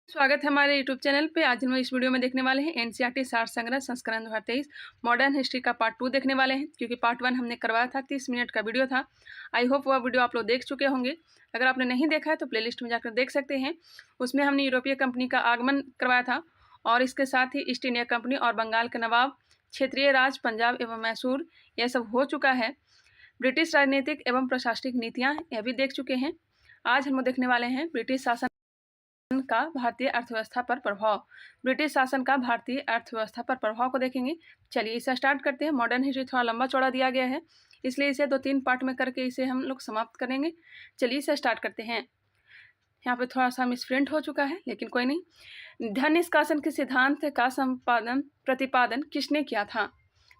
स्वागत है हमारे यूट्यूब चैनल पे। आज हम इस वीडियो में देखने वाले हैं एनसीईआरटी सार संग्रह संस्करण 2023 मॉडर्न हिस्ट्री का पार्ट 2 देखने वाले हैं, क्योंकि पार्ट 1 हमने करवाया था, 30 मिनट का वीडियो था। आई होप वह वीडियो आप लोग देख चुके होंगे। अगर आपने नहीं देखा है तो प्लेलिस्ट में जाकर देख सकते हैं। उसमें हमने यूरोपीय कंपनी का आगमन करवाया था और इसके साथ ही ईस्ट इंडिया कंपनी और बंगाल के नवाब, क्षेत्रीय राज पंजाब एवं मैसूर, यह सब हो चुका है। ब्रिटिश राजनीतिक एवं प्रशासनिक नीतियाँ, यह भी देख चुके हैं। आज हम देखने वाले हैं ब्रिटिश शासन का भारतीय अर्थव्यवस्था पर प्रभाव। ब्रिटिश शासन का भारतीय अर्थव्यवस्था पर प्रभाव को देखेंगे। चलिए इसे स्टार्ट करते हैं। मॉडर्न हिस्ट्री थोड़ा लंबा चौड़ा दिया गया है, इसलिए इसे 2-3 पार्ट में करके इसे हम लोग समाप्त करेंगे। चलिए इसे स्टार्ट करते हैं। यहाँ पे थोड़ा सा मिसप्रिंट हो चुका है, लेकिन कोई नहीं। धन निष्कासन के सिद्धांत का प्रतिपादन किसने किया था?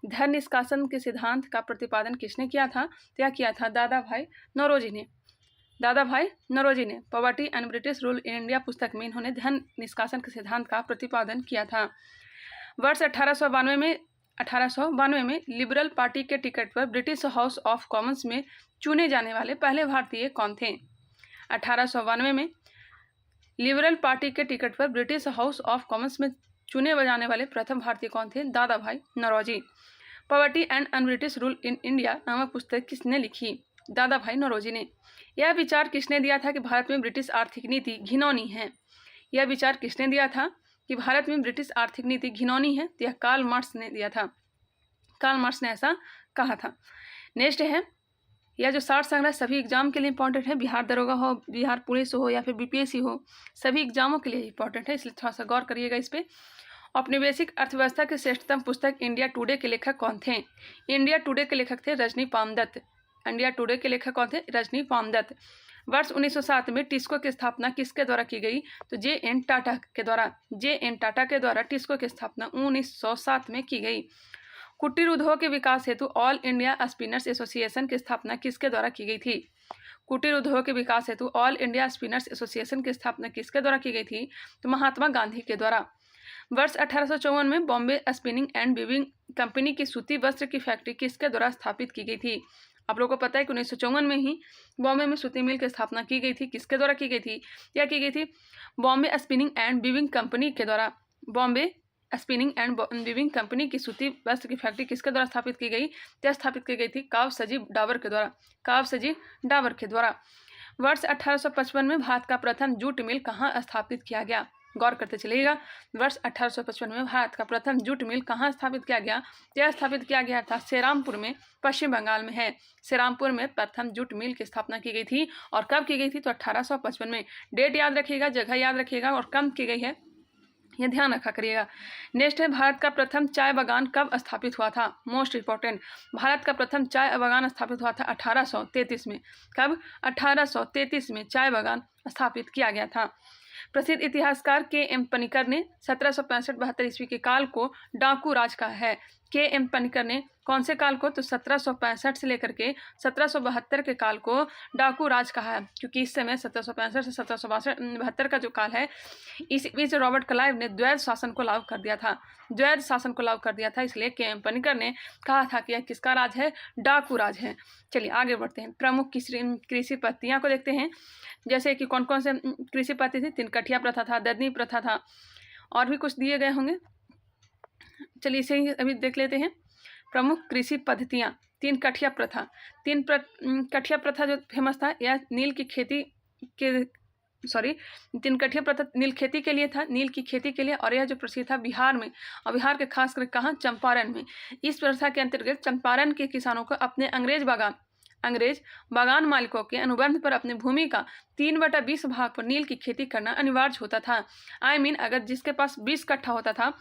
धन निष्कासन के सिद्धांत का प्रतिपादन किसने किया था? क्या किया था? दादा भाई नौरोजी ने। दादा भाई नौरोजी ने poverty and British rule in India पुस्तक में इन्होंने धन निष्कासन के सिद्धांत का प्रतिपादन किया था। वर्ष 1892 में लिबरल पार्टी के टिकट पर ब्रिटिश हाउस ऑफ कॉमन्स में चुने जाने वाले पहले भारतीय कौन थे? 1892 में लिबरल पार्टी के टिकट पर ब्रिटिश हाउस ऑफ कॉमन्स में चुने जाने वाले प्रथम भारतीय कौन थे? Dadabhai Naoroji. Poverty and unbritish rule in India नामक पुस्तक किसने लिखी? दादा भाई नौरोजी ने। यह विचार किसने दिया था कि भारत में ब्रिटिश आर्थिक नीति घिनौनी है? यह विचार किसने दिया था कि भारत में ब्रिटिश आर्थिक नीति घिनौनी है? तो यह कार्ल मार्क्स ने दिया था। कार्ल मार्क्स ने ऐसा कहा था। नेक्स्ट है, यह जो सार संग्रह सभी एग्जाम के लिए इंपॉर्टेंट है। बिहार दरोगा हो, बिहार पुलिस हो या फिर बीपीएससी हो, सभी एग्जामों के लिए इंपॉर्टेंट है, इसलिए थोड़ा सा गौर करिएगा इस पर। औपनिवेशिक अर्थव्यवस्था की श्रेष्ठतम पुस्तक इंडिया टुडे के लेखक कौन थे? इंडिया टुडे के लेखक थे रजनी पामदत्त। इंडिया टुडे के लेखक कौन थे? रजनी पामदत्त। वर्ष 1907 में टिस्को की स्थापना किसके द्वारा की गई? तो जे.एन. टाटा के द्वारा टिस्को की स्थापना 1907 में की गई। कुटीर उद्योग के विकास हेतु ऑल इंडिया स्पिनर्स एसोसिएशन की स्थापना किसके द्वारा की गई थी? कुटीर उद्योग के विकास हेतु ऑल इंडिया स्पिनर्स एसोसिएशन की स्थापना किसके द्वारा की गई थी? तो महात्मा गांधी के द्वारा। वर्ष 1854 में Bombay spinning and weaving company की सूती वस्त्र की फैक्ट्री किसके द्वारा स्थापित की गई थी? आप लोगों को पता है कि 1954 में ही बॉम्बे में सूती मिल की स्थापना की गई थी। किसके द्वारा की गई थी? क्या की गई थी? Bombay spinning and weaving company के द्वारा। Bombay spinning and weaving company की सूती वस्त्र की फैक्ट्री किसके द्वारा स्थापित की गई? क्या स्थापित की गई थी? कावसजी डाबर के द्वारा। वर्ष 1855 में भारत का प्रथम जूट मिल कहाँ स्थापित किया गया? गौर करते चलिएगा। वर्ष 1855 में भारत का प्रथम जूट मिल कहाँ स्थापित किया गया? यह स्थापित किया गया था श्रीरामपुर में, पश्चिम बंगाल में है। श्रीरामपुर में प्रथम जूट मिल की स्थापना की गई थी। और कब की गई थी? तो 1855 में। डेट याद रखिएगा, जगह याद रखिएगा और कब की गई है यह ध्यान रखा करिएगा। नेक्स्ट है, भारत का प्रथम चाय बागान कब स्थापित हुआ था? Most important. भारत का प्रथम चाय बागान स्थापित हुआ था 1833 में। कब? 1833 में चाय बागान स्थापित किया गया था। प्रसिद्ध इतिहासकार के.एम. पनिकर ने 1765-72 ईस्वी के काल को डाकू राज कहा है। के.एम. पनिकर ने कौन से काल को? तो 1765 से लेकर के 1772 के काल को डाकू राज कहा है, क्योंकि इस समय 1765 से 1772 का जो काल है, इस बीच रॉबर्ट क्लाइव ने द्वैध शासन को लागू कर दिया था। इसलिए के.एम. पनिकर ने कहा था कि यह किसका राज है? डाकू राज है। चलिए आगे बढ़ते हैं। प्रमुख कृषि पद्धतियाँ को देखते हैं, जैसे कि कौन कौन से कृषि पद्धति थी? 3 कठिया प्रथा था, ददनी प्रथा था, और भी कुछ दिए गए होंगे। चलिए इसे ही अभी देख लेते हैं। प्रमुख कृषि पद्धतियाँ। 3 कठिया प्रथा। 3 कठिया प्रथा जो फेमस था, यह 3 कठिया प्रथा नील खेती के लिए था, नील की खेती के लिए। और यह जो प्रसिद्ध था बिहार में, और बिहार के खास कर कहाँ? चंपारण में। इस प्रथा के अंतर्गत चंपारण के किसानों को अपने अंग्रेज बागान मालिकों के अनुबंध पर अपनी भूमि का 3/20 भाग पर नील की खेती करना अनिवार्य होता था। अगर जिसके पास 20 कट्ठा होता था,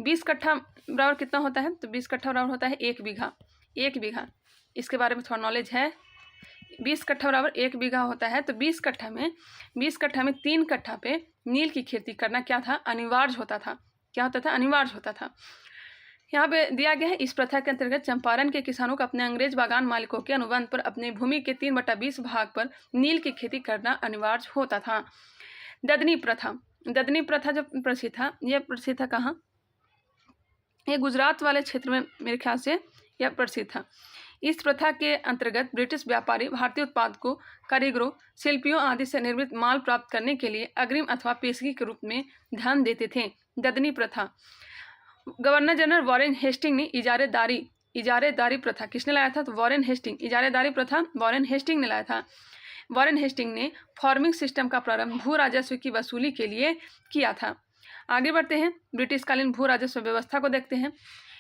20 कट्ठा बराबर कितना होता है? तो 20 कट्ठा बराबर होता है 1 बीघा। 1 बीघा, इसके बारे में थोड़ा नॉलेज है। 20 कट्ठा बराबर 1 बीघा होता है। तो 20 कट्ठा में 3 कट्ठा पे नील की खेती करना क्या था? अनिवार्य होता था। क्या होता था? अनिवार्य होता था। यहाँ पे दिया गया है, इस प्रथा के अंतर्गत चंपारण के किसानों को अपने अंग्रेज बागान मालिकों के अनुबंध पर अपनी भूमि के 3/20 भाग पर नील की खेती करना अनिवार्य होता था। ददनी प्रथा जो प्रसिद्ध था, यह प्रसिद्ध था कहाँ? ये गुजरात वाले क्षेत्र में मेरे ख्याल से यह प्रसिद्ध था। इस प्रथा के अंतर्गत ब्रिटिश व्यापारी भारतीय उत्पाद को कारीगरों, शिल्पियों आदि से निर्मित माल प्राप्त करने के लिए अग्रिम अथवा पेशगी के रूप में धन देते थे। ददनी प्रथा। गवर्नर जनरल वॉरेन हेस्टिंग ने इजारेदारी प्रथा किसने लाया था? तो वॉरेन हेस्टिंग। इजारेदारी प्रथा वॉरेन हेस्टिंग ने लाया था। वॉरेन हेस्टिंग ने फार्मिंग सिस्टम का प्रारंभ भू राजस्व की वसूली के लिए किया था। आगे बढ़ते हैं, ब्रिटिशकालीन भू राजस्व व्यवस्था को देखते हैं।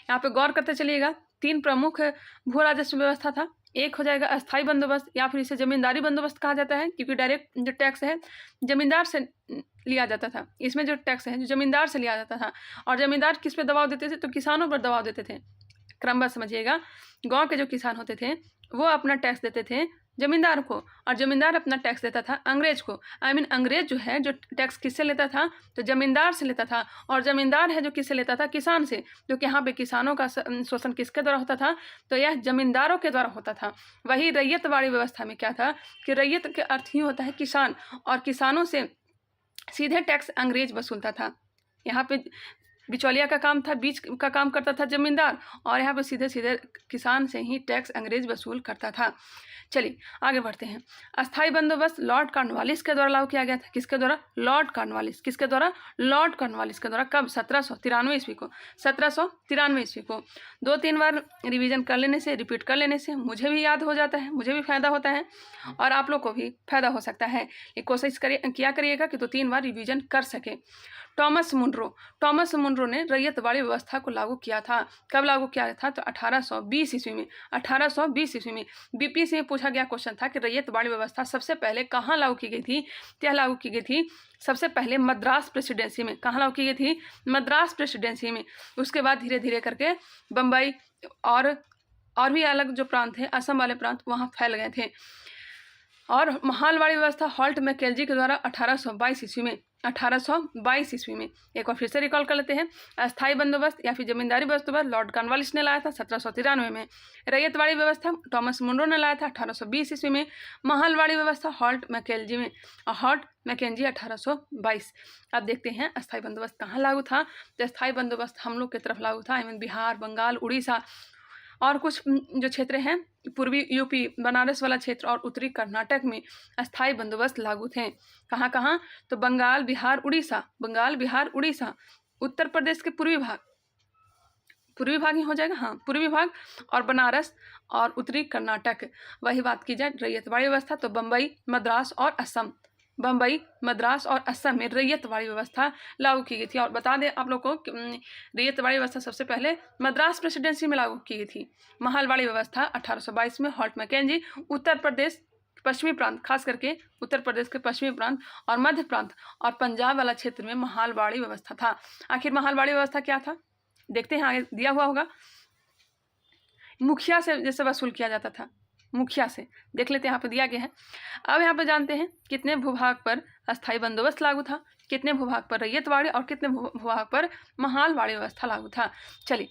यहाँ पे गौर करते चलिएगा, 3 प्रमुख भू राजस्व व्यवस्था था। एक हो जाएगा अस्थायी बंदोबस्त या फिर इसे जमींदारी बंदोबस्त कहा जाता है, क्योंकि डायरेक्ट जो टैक्स है जमींदार से लिया जाता था। इसमें जो टैक्स है जो जमींदार से लिया जाता था, और जमींदार किस पे दबाव देते थे? तो किसानों पर दबाव देते थे। क्रमबद्ध समझिएगा, गांव के जो किसान होते थे वो अपना टैक्स देते थे जमींदार को, और जमींदार अपना टैक्स देता था अंग्रेज को। अंग्रेज जो है जो टैक्स किससे लेता था? तो जमींदार से लेता था, और जमींदार है जो किससे लेता था? किसान से। जो कि यहाँ पे किसानों का शोषण किसके द्वारा होता था? तो यह जमींदारों के द्वारा होता था। वही रैयतवाड़ी व्यवस्था में क्या था कि रैयत के अर्थ ही होता है किसान, और किसानों से सीधे टैक्स अंग्रेज वसूलता था। यहाँ पे बिचौलिया का काम था, बीच का काम करता था जमींदार, और यहाँ पे सीधे सीधे किसान से ही टैक्स अंग्रेज वसूल करता था। चलिए आगे बढ़ते हैं। अस्थायी बंदोबस्त लॉर्ड कॉर्नवालिस के द्वारा लागू किया गया था। किसके द्वारा? Lord Cornwallis. किसके द्वारा? लॉर्ड कॉर्नवालिस के द्वारा। कब? 1793 ईस्वी को। 1793 ईस्वी को। 2-3 बार रिवीजन कर लेने से, रिपीट कर लेने से मुझे भी याद हो जाता है, मुझे भी फायदा होता है, और आप लोग को भी फायदा हो सकता है। ये कोशिश किया करिएगा कि 2-3 बार रिवीजन कर सके। टॉमस मुनरो ने रैयतवाड़ी व्यवस्था को लागू किया था। कब लागू किया था? तो 1820 ईस्वी में। 1820 ईस्वी में बीपी से पूछा गया क्वेश्चन था कि रैयतवाड़ी व्यवस्था सबसे पहले कहाँ लागू की गई थी? क्या लागू की गई थी? सबसे पहले मद्रास प्रेसिडेंसी में। कहाँ लागू की गई थी? मद्रास प्रेसिडेंसी में। उसके बाद धीरे धीरे करके बम्बई और भी अलग जो प्रांत थे, असम वाले प्रांत, वहाँ फैल गए थे। और महालवाड़ी व्यवस्था हॉल्ट मैकेंजी के द्वारा 1822 ईस्वी में। 1822 ईस्वी में। एक बार फिर से रिकॉल कर लेते हैं। अस्थायी बंदोबस्त या फिर जमींदारी बंदोबस्त लॉर्ड कॉर्नवालिस ने लाया था 1793 में। रैयतवाड़ी व्यवस्था टॉमस मुनरो ने लाया था 1820 ईस्वी में। महलवाड़ी व्यवस्था हॉल्ट मैकेंजी में, और हॉल्ट मैकेंजी 1822। अब देखते हैं अस्थायी बंदोबस्त कहाँ लागू था। तो अस्थायी बंदोबस्त हम लोग की तरफ लागू था, बिहार, बंगाल, उड़ीसा और कुछ जो क्षेत्र हैं पूर्वी यूपी, बनारस वाला क्षेत्र और उत्तरी कर्नाटक में अस्थायी बंदोबस्त लागू थे। कहाँ कहाँ? तो बंगाल, बिहार, उड़ीसा, उत्तर प्रदेश के पूर्वी भाग ही हो जाएगा, हाँ पूर्वी भाग, और बनारस और उत्तरी कर्नाटक। वही बात की जाए रैयतवाड़ी व्यवस्था तो बम्बई, मद्रास और असम में रैयतवाड़ी व्यवस्था लागू की गई थी। और बता दें आप लोग को रैयतवाड़ी व्यवस्था सबसे पहले मद्रास प्रेसिडेंसी में लागू की गई थी। महलवाड़ी व्यवस्था 1822 में हॉल्ट मैकेंजी, उत्तर प्रदेश पश्चिमी प्रांत, खास करके उत्तर प्रदेश के पश्चिमी प्रांत और मध्य प्रांत और पंजाब वाला क्षेत्र में महलवाड़ी व्यवस्था था। आखिर महलवाड़ी व्यवस्था क्या था? देखते हैं, आगे दिया हुआ होगा। मुखिया से जैसे वसूल किया जाता था, मुखिया से देख लेते हैं, यहाँ पे दिया गया है। अब यहाँ पे जानते हैं कितने भूभाग पर अस्थायी बंदोबस्त लागू था, कितने भूभाग पर रैयतवाड़ी और कितने भूभाग पर महलवाड़ी व्यवस्था लागू था। चलिए,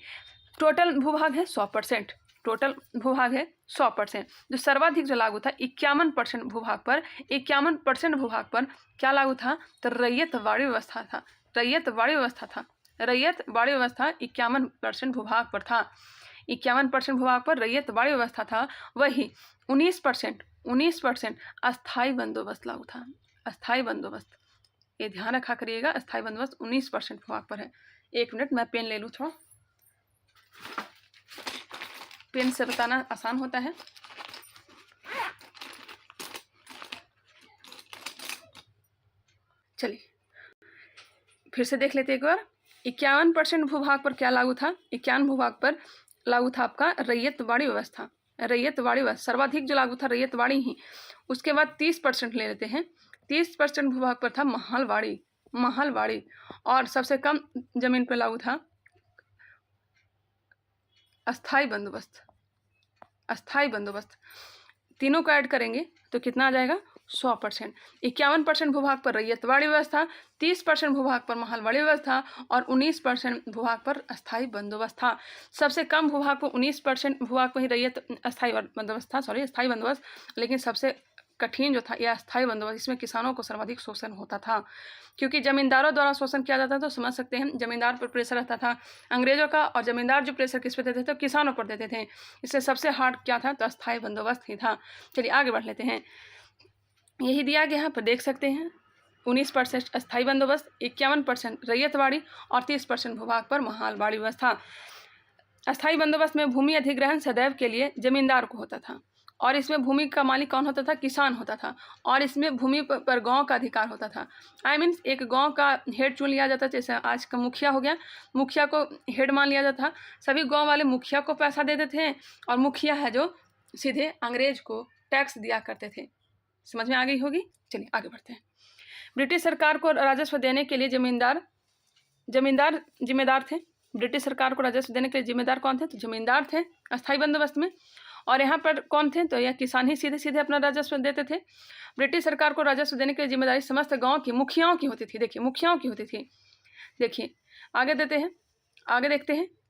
टोटल भूभाग है 100%। टोटल भूभाग है 100%। जो सर्वाधिक जो लागू था 51% भूभाग पर, 51% भूभाग पर क्या लागू था? तो रैयतवाड़ी व्यवस्था था। रैयतवाड़ी व्यवस्था 51% भूभाग पर था। 51% भूभाग पर रैयतवाड़ी व्यवस्था था। वही 19% अस्थायी बंदोबस्त लागू था। अस्थायी बंदोबस्त, ये ध्यान रखा करिएगा, अस्थायी बंदोबस्त 19% भूभाग पर है। 1 मिनट मैं पेन ले लूँ थोड़ा, पेन से बताना आसान होता है। चलिए फिर से देख लेते एक बार। 51% भूभाग पर क्या लागू था? 51 भूभाग पर लागू था आपका रैयतवाड़ी व्यवस्था। रैयतवाड़ी व्यवस्था सर्वाधिक जो लागू था रैयतवाड़ी ही। उसके बाद 30% ले लेते हैं। 30% भूभाग पर था महलवाड़ी, और सबसे कम जमीन पर लागू था अस्थायी बंदोबस्त। तीनों को ऐड करेंगे तो कितना आ जाएगा? 100%। 51% भूभाग पर रैयतवाड़ी व्यवस्था, 30% भूभाग पर महलवाड़ी व्यवस्था और 19% भूभाग पर अस्थायी बंदोबस्त था। सबसे कम भूभाग पर 19% भूभाग पर ही अस्थायी बंदोबस्त था, लेकिन सबसे कठिन जो था यह अस्थायी बंदोबस्त, इसमें किसानों को सर्वाधिक शोषण होता था, क्योंकि जमींदारों द्वारा शोषण किया जाता था। तो समझ सकते हैं जमींदार पर प्रेशर रहता था अंग्रेजों का, और जमींदार जो प्रेशर किस पे देते थे तो किसानों पर देते थे। इससे सबसे हार्ड क्या था तो अस्थायी बंदोबस्त ही था। चलिए आगे बढ़ लेते हैं। यही दिया गया है, पर देख सकते हैं 19% अस्थायी बंदोबस्त, 51% रैयतवाड़ी और 30% भूभाग पर महालवाड़ी व्यवस्था। अस्थायी बंदोबस्त में भूमि अधिग्रहण सदैव के लिए जमींदार को होता था, और इसमें भूमि का मालिक कौन होता था, किसान होता था, और इसमें भूमि पर गांव का अधिकार होता था। मीन्स एक गांव का हेड चुन लिया जाता था, जैसे आज का मुखिया हो गया, मुखिया को हेड मान लिया जाता था। सभी गांव वाले मुखिया को पैसा देते थे, और मुखिया है जो सीधे अंग्रेज को टैक्स दिया करते थे। समझ में आ गई होगी। चलिए आगे बढ़ते हैं। ब्रिटिश सरकार को राजस्व देने के लिए जमींदार जिम्मेदार थे। ब्रिटिश सरकार को राजस्व देने के लिए जिम्मेदार कौन थे तो जमींदार थे अस्थायी बंदोबस्त में। और यहाँ पर कौन थे तो यह किसान ही सीधे सीधे अपना राजस्व देते थे। ब्रिटिश सरकार को राजस्व देने के लिए जिम्मेदारी समस्त गांव की मुखियाओं की होती थी। देखिए मुखियाओं की होती थी। देखिए आगे देखते हैं।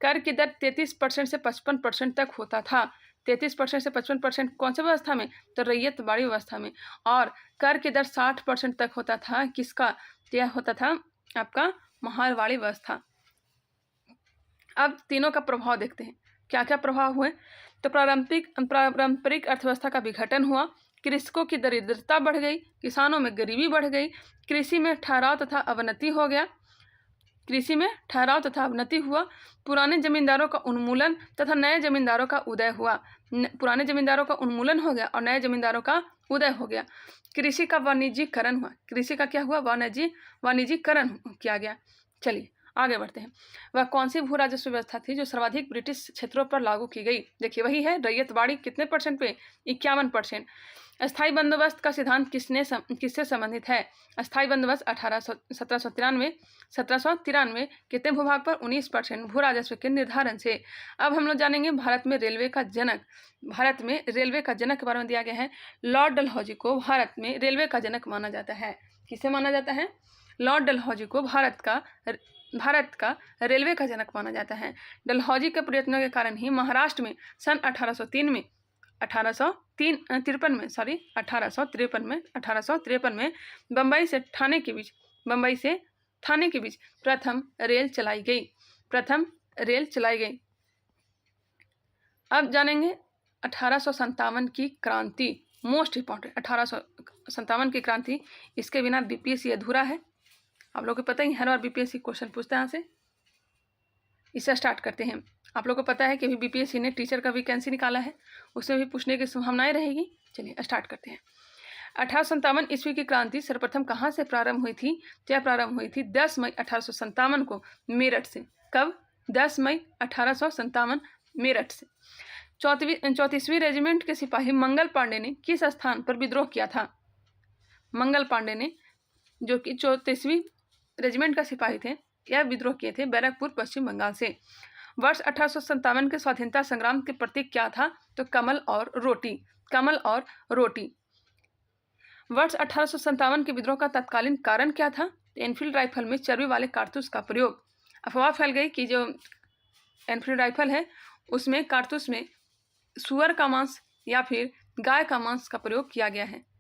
कर की दर 33% से 55% तक होता था। 33% से 55% कौन सी व्यवस्था में तो रैयतवाड़ी व्यवस्था में। और कर की दर 60% तक होता था। किसका यह होता था आपका महालवाड़ी व्यवस्था। अब तीनों का प्रभाव देखते हैं, क्या क्या प्रभाव हुए। तो पारंपरिक अर्थव्यवस्था का विघटन हुआ, कृषकों की दरिद्रता बढ़ गई, किसानों में गरीबी बढ़ गई, कृषि में ठहराव तथा अवनति हुआ, पुराने जमींदारों का उन्मूलन तथा नए जमींदारों का उदय हुआ। पुराने जमींदारों का उन्मूलन हो गया और नए जमींदारों का उदय हो गया। कृषि का वाणिज्यीकरण हुआ। कृषि का क्या हुआ वाणिज्यीकरण किया गया। चलिए आगे बढ़ते हैं। वह कौन सी भू राजस्व व्यवस्था थी जो सर्वाधिक ब्रिटिश क्षेत्रों पर लागू की गई। देखिए वही है रैयतवाड़ी। कितने परसेंट पे 51%। अस्थायी बंदोबस्त का सिद्धांत किससे संबंधित है। अस्थायी बंदोबस्त 1793 कितने भूभाग पर 19% भू राजस्व के निर्धारण से। अब हम लोग जानेंगे भारत में रेलवे का जनक के बारे में दिया गया है। लॉर्ड डलहौजी को भारत में रेलवे का जनक माना जाता है। किसे माना जाता है लॉर्ड डलहौजी को भारत का रेलवे का जनक माना जाता है। डलहौजी के प्रयत्नों के कारण ही महाराष्ट्र में सन 1853 में बम्बई से थाने के बीच प्रथम रेल चलाई गई। अब जानेंगे 1857 की क्रांति। मोस्ट इंपॉर्टेंट 1857 की क्रांति। इसके बिना बीपीएससी अधूरा है। आप लोगों को पता ही हर बार बीपीएससी क्वेश्चन पूछता है यहाँ से। इससे स्टार्ट करते हैं। आप लोगों को पता है कि अभी बीपीएससी ने टीचर का वैकेंसी निकाला है, उसमें भी पूछने की संभावनाएं रहेगी। चलिए स्टार्ट करते हैं। 1857 ईस्वी की क्रांति सर्वप्रथम कहाँ से प्रारंभ हुई थी। यह प्रारंभ हुई थी 10 मई 1857 को मेरठ से। कब 10 मई 1857 मेरठ से। 34वीं रेजिमेंट के सिपाही मंगल पांडे ने किस स्थान पर विद्रोह किया था। मंगल पांडे ने जो कि 34वीं रेजिमेंट का सिपाही थे, यह विद्रोह किए थे बैरकपुर पश्चिम बंगाल से। वर्ष 1857 के स्वाधीनता संग्राम के प्रतीक क्या था तो कमल और रोटी। वर्ष 1857 के विद्रोह का तत्कालीन कारण क्या था। एनफील्ड राइफल में चर्बी वाले कारतूस का प्रयोग। अफवाह फैल गई कि जो एनफील्ड राइफल है उसमें कारतूस में सुअर का मांस या फिर गाय का मांस का प्रयोग किया गया है।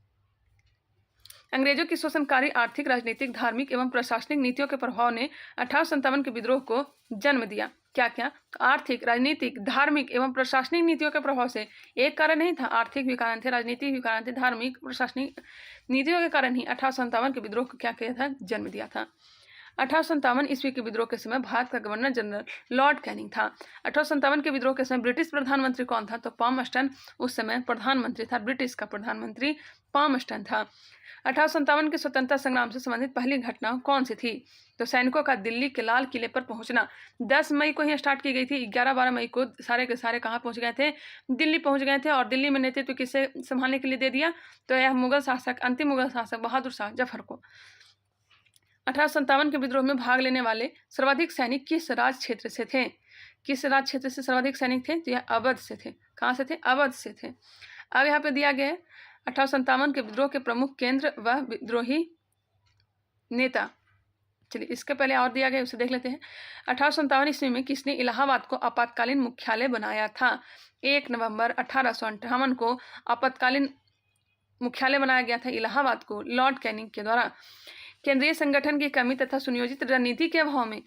अंग्रेजों की शोषणकारी आर्थिक, राजनीतिक, धार्मिक एवं प्रशासनिक नीतियों के प्रभाव ने 1857 के विद्रोह को जन्म दिया। क्या क्या तो आर्थिक, राजनीतिक, धार्मिक एवं प्रशासनिक नीतियों के प्रभाव से। एक कारण नहीं था, आर्थिक भी कारण थे, राजनीतिक भी कारण थे, धार्मिक प्रशासनिक नीतियों के कारण ही 1857 के विद्रोह को क्या किया था जन्म दिया था। 1857 ईस्वी के विद्रोह के समय भारत का गवर्नर जनरल लॉर्ड कैनिंग था। 1857 के विद्रोह के समय ब्रिटिश प्रधानमंत्री कौन था तो पामस्टन उस समय प्रधानमंत्री था। ब्रिटिश का प्रधानमंत्री पामस्टन था। 1857 के स्वतंत्रता संग्राम से संबंधित पहली घटना कौन सी थी तो सैनिकों का दिल्ली के लाल किले पर पहुंचना। 10 मई को ही स्टार्ट की गई थी। 11-12 मई को सारे के सारे कहाँ पहुंच गए थे दिल्ली पहुंच गए थे। और दिल्ली में नेतृत्व किसे संभालने के लिए दे दिया तो यह अंतिम मुगल शासक बहादुर शाह जफर को। 1857 के विद्रोह में भाग लेने वाले सर्वाधिक सैनिक किस राज क्षेत्र से थे। किस राज क्षेत्र से सर्वाधिक सैनिक थे तो यह अवध से थे। कहाँ से थे अवध से थे। अब यहाँ पे दिया गया है 1857 के विद्रोह के प्रमुख केंद्र व विद्रोही नेता। चलिए इसके पहले और दिया गया उसे देख लेते हैं। 1857 ईस्वी में किसने इलाहाबाद को आपातकालीन मुख्यालय बनाया था। 1 नवंबर 1858 को आपातकालीन मुख्यालय बनाया गया था इलाहाबाद को लॉर्ड कैनिंग के द्वारा। केंद्रीय संगठन की कमी तथा सुनियोजित रणनीति के अभाव में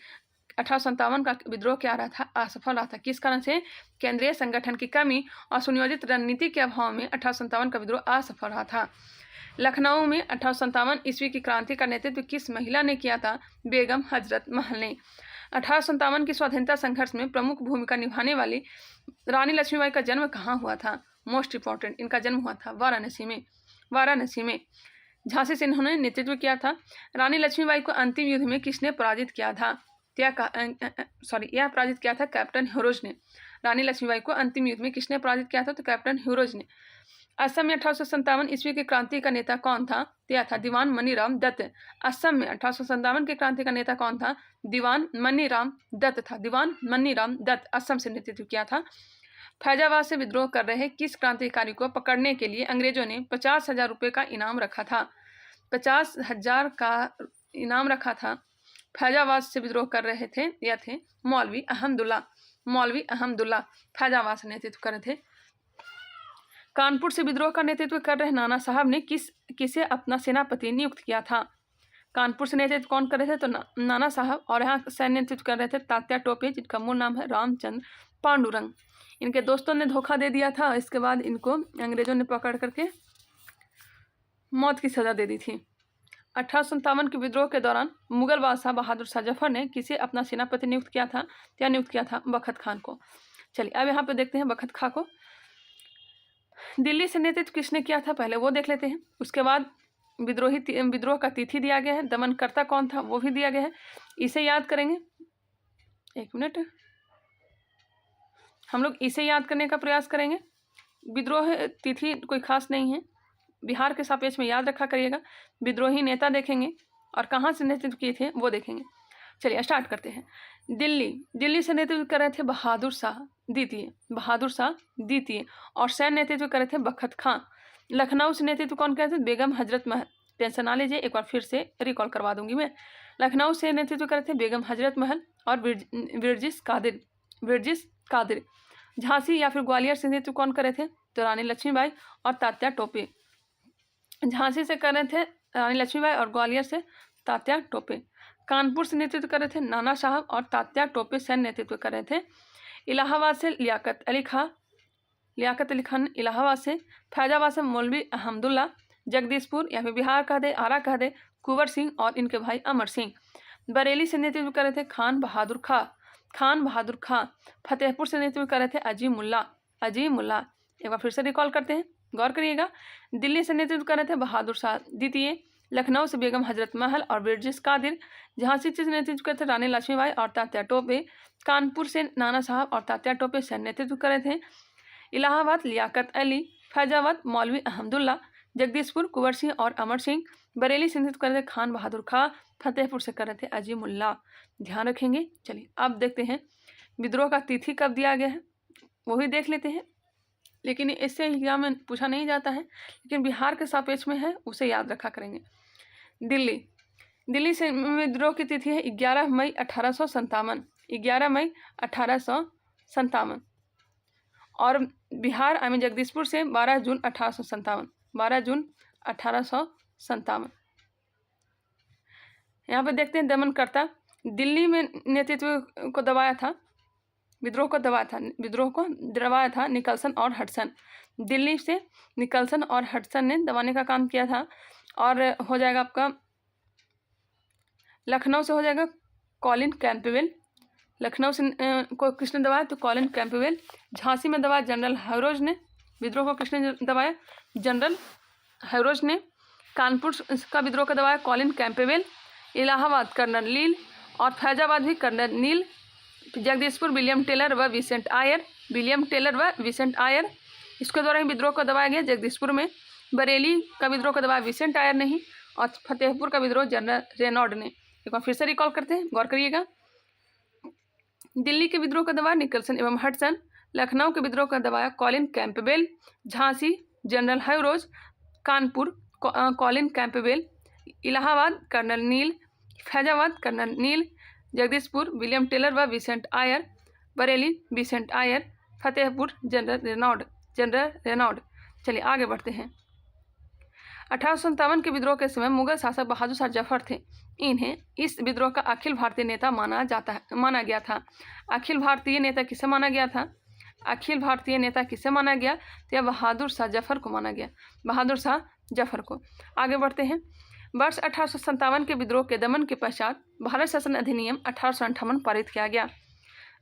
1857 का विद्रोह क्या रहा था, असफल रहा था। किस कारण से? केंद्रीय संगठन की कमी और सुनियोजित रणनीति के अभाव में 1857 का विद्रोह असफल रहा था। लखनऊ में 1857 ईस्वी की क्रांति का नेतृत्व किस महिला ने किया था? बेगम हजरत महल ने। 1857 की स्वाधीनता संघर्ष में प्रमुख भूमिका निभाने वाली रानी लक्ष्मीबाई का जन्म कहाँ हुआ था? मोस्ट इंपॉर्टेंट, इनका जन्म हुआ था वाराणसी में। झांसी से इन्होंने नेतृत्व किया था। रानी लक्ष्मीबाई को अंतिम युद्ध में किसने पराजित किया था? यह पराजित किया था कैप्टन ह्यूरोज ने। रानी लक्ष्मीबाई को अंतिम युद्ध में किसने पराजित किया था? तो कैप्टन ह्यूरोज ने। असम में 1857 ईस्वी की क्रांति का नेता कौन था? यह था दीवान मनीराम दत्त। असम में 1857 की क्रांति का नेता कौन था? दीवान मनीराम दत्त था। दीवान मनीराम दत्त असम से नेतृत्व किया था। फैजाबाद से विद्रोह कर रहे किस क्रांतिकारी को पकड़ने के लिए अंग्रेजों ने 50,000 रुपये का इनाम रखा था? 50,000 का इनाम रखा था। फैजाबाद से विद्रोह कर रहे थे, यह थे मौलवी अहमदुल्ला फैजाबाद से नेतृत्व कर रहे थे। कानपुर से विद्रोह का नेतृत्व कर रहे नाना साहब ने किसे अपना सेनापति नियुक्त किया था? कानपुर से नेतृत्व कौन कर रहे थे? तो नाना साहब। और यहाँ सैन्य नेतृत्व कर रहे थे तात्या टोपे, जिनका मूल नाम है रामचंद्र पांडुरंग। इनके दोस्तों ने धोखा दे दिया था, इसके बाद इनको अंग्रेजों ने पकड़ करके मौत की सजा दे दी थी। 1857 के विद्रोह के दौरान मुगल बादशाह बहादुर शाह जफर ने किसे अपना सेनापति नियुक्त किया था? क्या नियुक्त किया था? बखत खान को। चलिए अब यहाँ पे देखते हैं बखत खां को। दिल्ली से नेतृत्व किसने किया था? पहले वो देख लेते हैं। उसके बाद विद्रोह का तिथि दिया गया है। दमनकर्ता कौन था वो भी दिया गया है, इसे याद करेंगे। एक मिनट, हम लोग इसे याद करने का प्रयास करेंगे। विद्रोह तिथि कोई खास नहीं है, बिहार के सापेक्ष में याद रखा करिएगा। विद्रोही नेता देखेंगे और कहाँ से नेतृत्व किए थे वो देखेंगे। चलिए स्टार्ट करते हैं। दिल्ली से नेतृत्व कर रहे थे बहादुर शाह द्वितीय और सैन्य नेतृत्व कर रहे थे बखत खां। लखनऊ से नेतृत्व कौन कर रहे थे? बेगम हजरत महल। टेंशन ना लीजिए, एक बार फिर से रिकॉल करवा दूंगी मैं। लखनऊ से नेतृत्व कर रहे थे बेगम हजरत महल और विरजिस कादिर। झांसी या फिर ग्वालियर से नेतृत्व कौन कर रहे थे? तो रानी लक्ष्मीबाई और तात्या टोपे। झांसी से कर रहे थे रानी लक्ष्मीबाई और ग्वालियर से तात्या टोपे। कानपुर से नेतृत्व कर रहे थे नाना साहब और तात्या टोपे सैन्य नेतृत्व कर रहे थे। इलाहाबाद से लियाकत अली खान इलाहाबाद से। फैजाबाद से मौलवी अहमदुल्ला। जगदीशपुर या फिर बिहार कह दे, आरा कह दे, कुंवर सिंह और इनके भाई अमर सिंह। बरेली से नेतृत्व कर रहे थे खान बहादुर खां। फतेहपुर से नेतृत्व कर रहे थे अजीम मुल्ला। एक बार फिर से रिकॉल करते हैं, गौर करिएगा। दिल्ली से नेतृत्व कर रहे थे बहादुर शाह द्वितीय। लखनऊ से बेगम हजरत महल और विरजिस कादिर। झांसी से नेतृत्व कर रहे थे रानी लक्ष्मीबाई और तात्या टोपे। कानपुर से नाना साहब और तात्या टोपे से नेतृत्व कर रहे थे। इलाहाबाद लियाकत अली। फैजाबाद मौलवी अहमदुल्ला। जगदीशपुर कुंवर सिंह और अमर सिंह। बरेली से नेतृत्व कर रहे थे खान बहादुर खां। फतेहपुर से कर रहे थे अजीमुल्ला। ध्यान रखेंगे। चलिए अब देखते हैं विद्रोह का तिथि कब दिया गया है, वो भी देख लेते हैं। लेकिन इससे एग्जाम में पूछा नहीं जाता है, लेकिन बिहार के सापेक्ष में है, उसे याद रखा करेंगे। दिल्ली से विद्रोह की तिथि है 11 मई 1857। और बिहार जगदीशपुर से 12 जून 1857। यहाँ पे देखते हैं दमनकर्ता। दिल्ली में नेतृत्व को दबाया था, विद्रोह को दबाया था निकलसन और हडसन। दिल्ली से निकलसन और हडसन ने दबाने का काम किया था। और हो जाएगा आपका लखनऊ से हो जाएगा कॉलिन कैंपबेल। लखनऊ से को किसने दबाया? तो कॉलिन कैंपबेल। झांसी में दबाया जनरल हैरोज ने। विद्रोह को किसने दबाया? जनरल हैरोज ने। कानपुर का विद्रोह का दबाया कॉलिन कैंपबेल। इलाहाबाद कर्नल नील और फैजाबाद भी colonel Neill. Jagdishpur William Taylor व विसेंट आयर। इसके द्वारा ही विद्रोह को दबाया गया जगदीशपुर में। बरेली का विद्रोह को दबाया विसेंट आयर ने ही। और फतेहपुर का विद्रोह जनरल रेनॉल्ड ने। एक बार फिर से रिकॉल करते हैं, गौर करिएगा। दिल्ली के विद्रोह का दबाया निकलसन एवं हडसन। लखनऊ के विद्रोह का दबाया Colin Campbell. Jhansi general Hugh Rose. Kanpur Colin Campbell. Allahabad colonel Neill. Faizabad colonel Neill. Jagdishpur William Taylor व Vincent Eyre. Bareilly Vincent Eyre. Fatehpur general Renaud. चलिए आगे बढ़ते हैं। 1857 के विद्रोह के समय मुगल शासक बहादुर शाह जफर थे। इन्हें इस विद्रोह का अखिल भारतीय नेता माना गया था। अखिल भारतीय नेता किसे माना गया था? अखिल भारतीय नेता किसे माना गया? तो यह बहादुर शाह जफर को माना गया, बहादुर शाह जफर को। आगे बढ़ते हैं। वर्ष 1857 के विद्रोह के दमन के पश्चात भारत शासन अधिनियम 1858 पारित किया गया।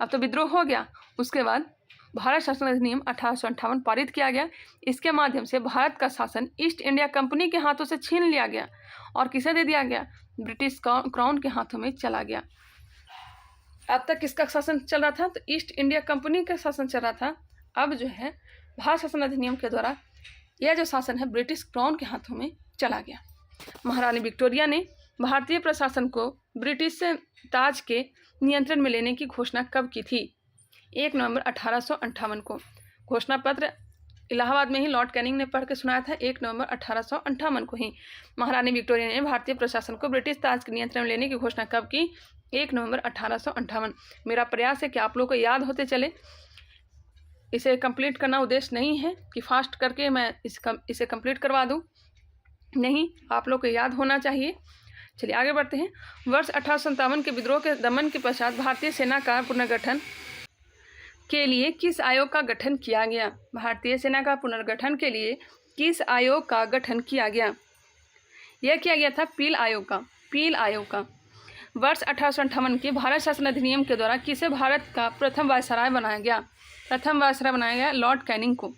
अब तो विद्रोह हो गया, उसके बाद भारत शासन अधिनियम 1858 पारित किया गया। इसके माध्यम से भारत का शासन ईस्ट इंडिया कंपनी के हाथों से छीन लिया गया और किसे दे दिया गया? ब्रिटिश क्राउन के हाथों में चला गया। अब तक किसका शासन चल रहा था? तो ईस्ट इंडिया कंपनी का शासन चल रहा था। अब जो है भारत शासन अधिनियम के द्वारा यह जो शासन है ब्रिटिश क्राउन के हाथों में चला गया। महारानी विक्टोरिया ने भारतीय प्रशासन को ब्रिटिश ताज के नियंत्रण में लेने की घोषणा कब की थी? 1 नवंबर 1858 को। घोषणा पत्र इलाहाबाद में ही लॉर्ड कैनिंग ने पढ़ के सुनाया था। 1 नवंबर 1858 को ही महारानी विक्टोरिया ने भारतीय प्रशासन को ब्रिटिश ताज के नियंत्रण में लेने की घोषणा कब की? 1 नवंबर 1858। मेरा प्रयास है कि आप लोग को याद होते चले। इसे कंप्लीट करना उद्देश्य नहीं है कि फास्ट करके मैं इसे कंप्लीट करवा दूं, नहीं, आप लोग को याद होना चाहिए। चलिए आगे बढ़ते हैं। वर्ष 1857 के विद्रोह के दमन के पश्चात भारतीय सेना का पुनर्गठन के लिए किस आयोग का गठन किया गया? भारतीय सेना का पुनर्गठन के लिए किस आयोग का गठन किया गया? यह किया गया था पील आयोग का। वर्ष 1858 के भारत शासन अधिनियम के द्वारा किसे भारत का प्रथम वायसराय बनाया गया? प्रथम वायसराय बनाया गया लॉर्ड कैनिंग को।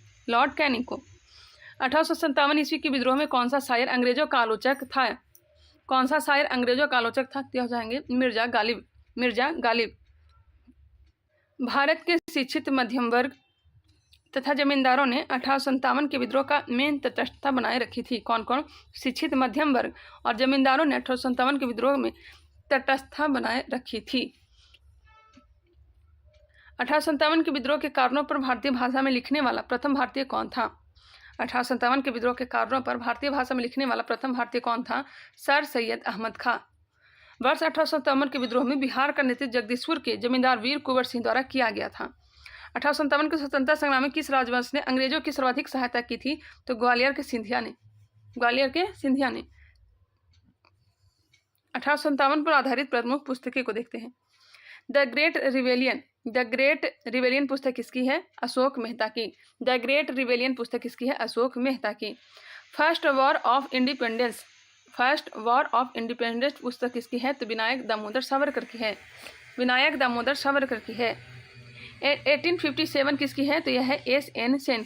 1857 ईस्वी के विद्रोह में कौन सा शायर अंग्रेजों का आलोचक था? कौन सा शायर अंग्रेजों का आलोचक था? हो जाएंगे मिर्जा गालिब। भारत के शिक्षित मध्यम वर्ग तथा जमींदारों ने 1857 के विद्रोह का मेन तटस्थता बनाए रखी थी। कौन कौन? शिक्षित मध्यम वर्ग और जमींदारों ने 1857 के विद्रोह में तटस्थता बनाए रखी थी। 1857 के विद्रोह के कारणों पर भारतीय भाषा में लिखने वाला प्रथम भारतीय कौन था? 1857 के विद्रोह के कारणों पर भारतीय भाषा में लिखने वाला प्रथम भारतीय कौन था? सर सैयद अहमद खां। वर्ष 1857 के विद्रोह में बिहार का नेतृत्व जगदीशपुर के जमींदार वीर कुंवर सिंह द्वारा किया गया था। 1857 के स्वतंत्रता संग्राम में किस राजवंश ने अंग्रेजों की सर्वाधिक सहायता की थी? तो ग्वालियर के सिंधिया ने। 1857 पर आधारित प्रमुख पुस्तकें को देखते हैं। द ग्रेट रिवेलियन पुस्तक किसकी है? अशोक मेहता की। द ग्रेट रिवेलियन पुस्तक किसकी है? अशोक मेहता की। फर्स्ट वॉर ऑफ इंडिपेंडेंस पुस्तक किसकी है? तो विनायक दामोदर सावरकर की है। 1857 किसकी है? तो यह है एस.एन. सेन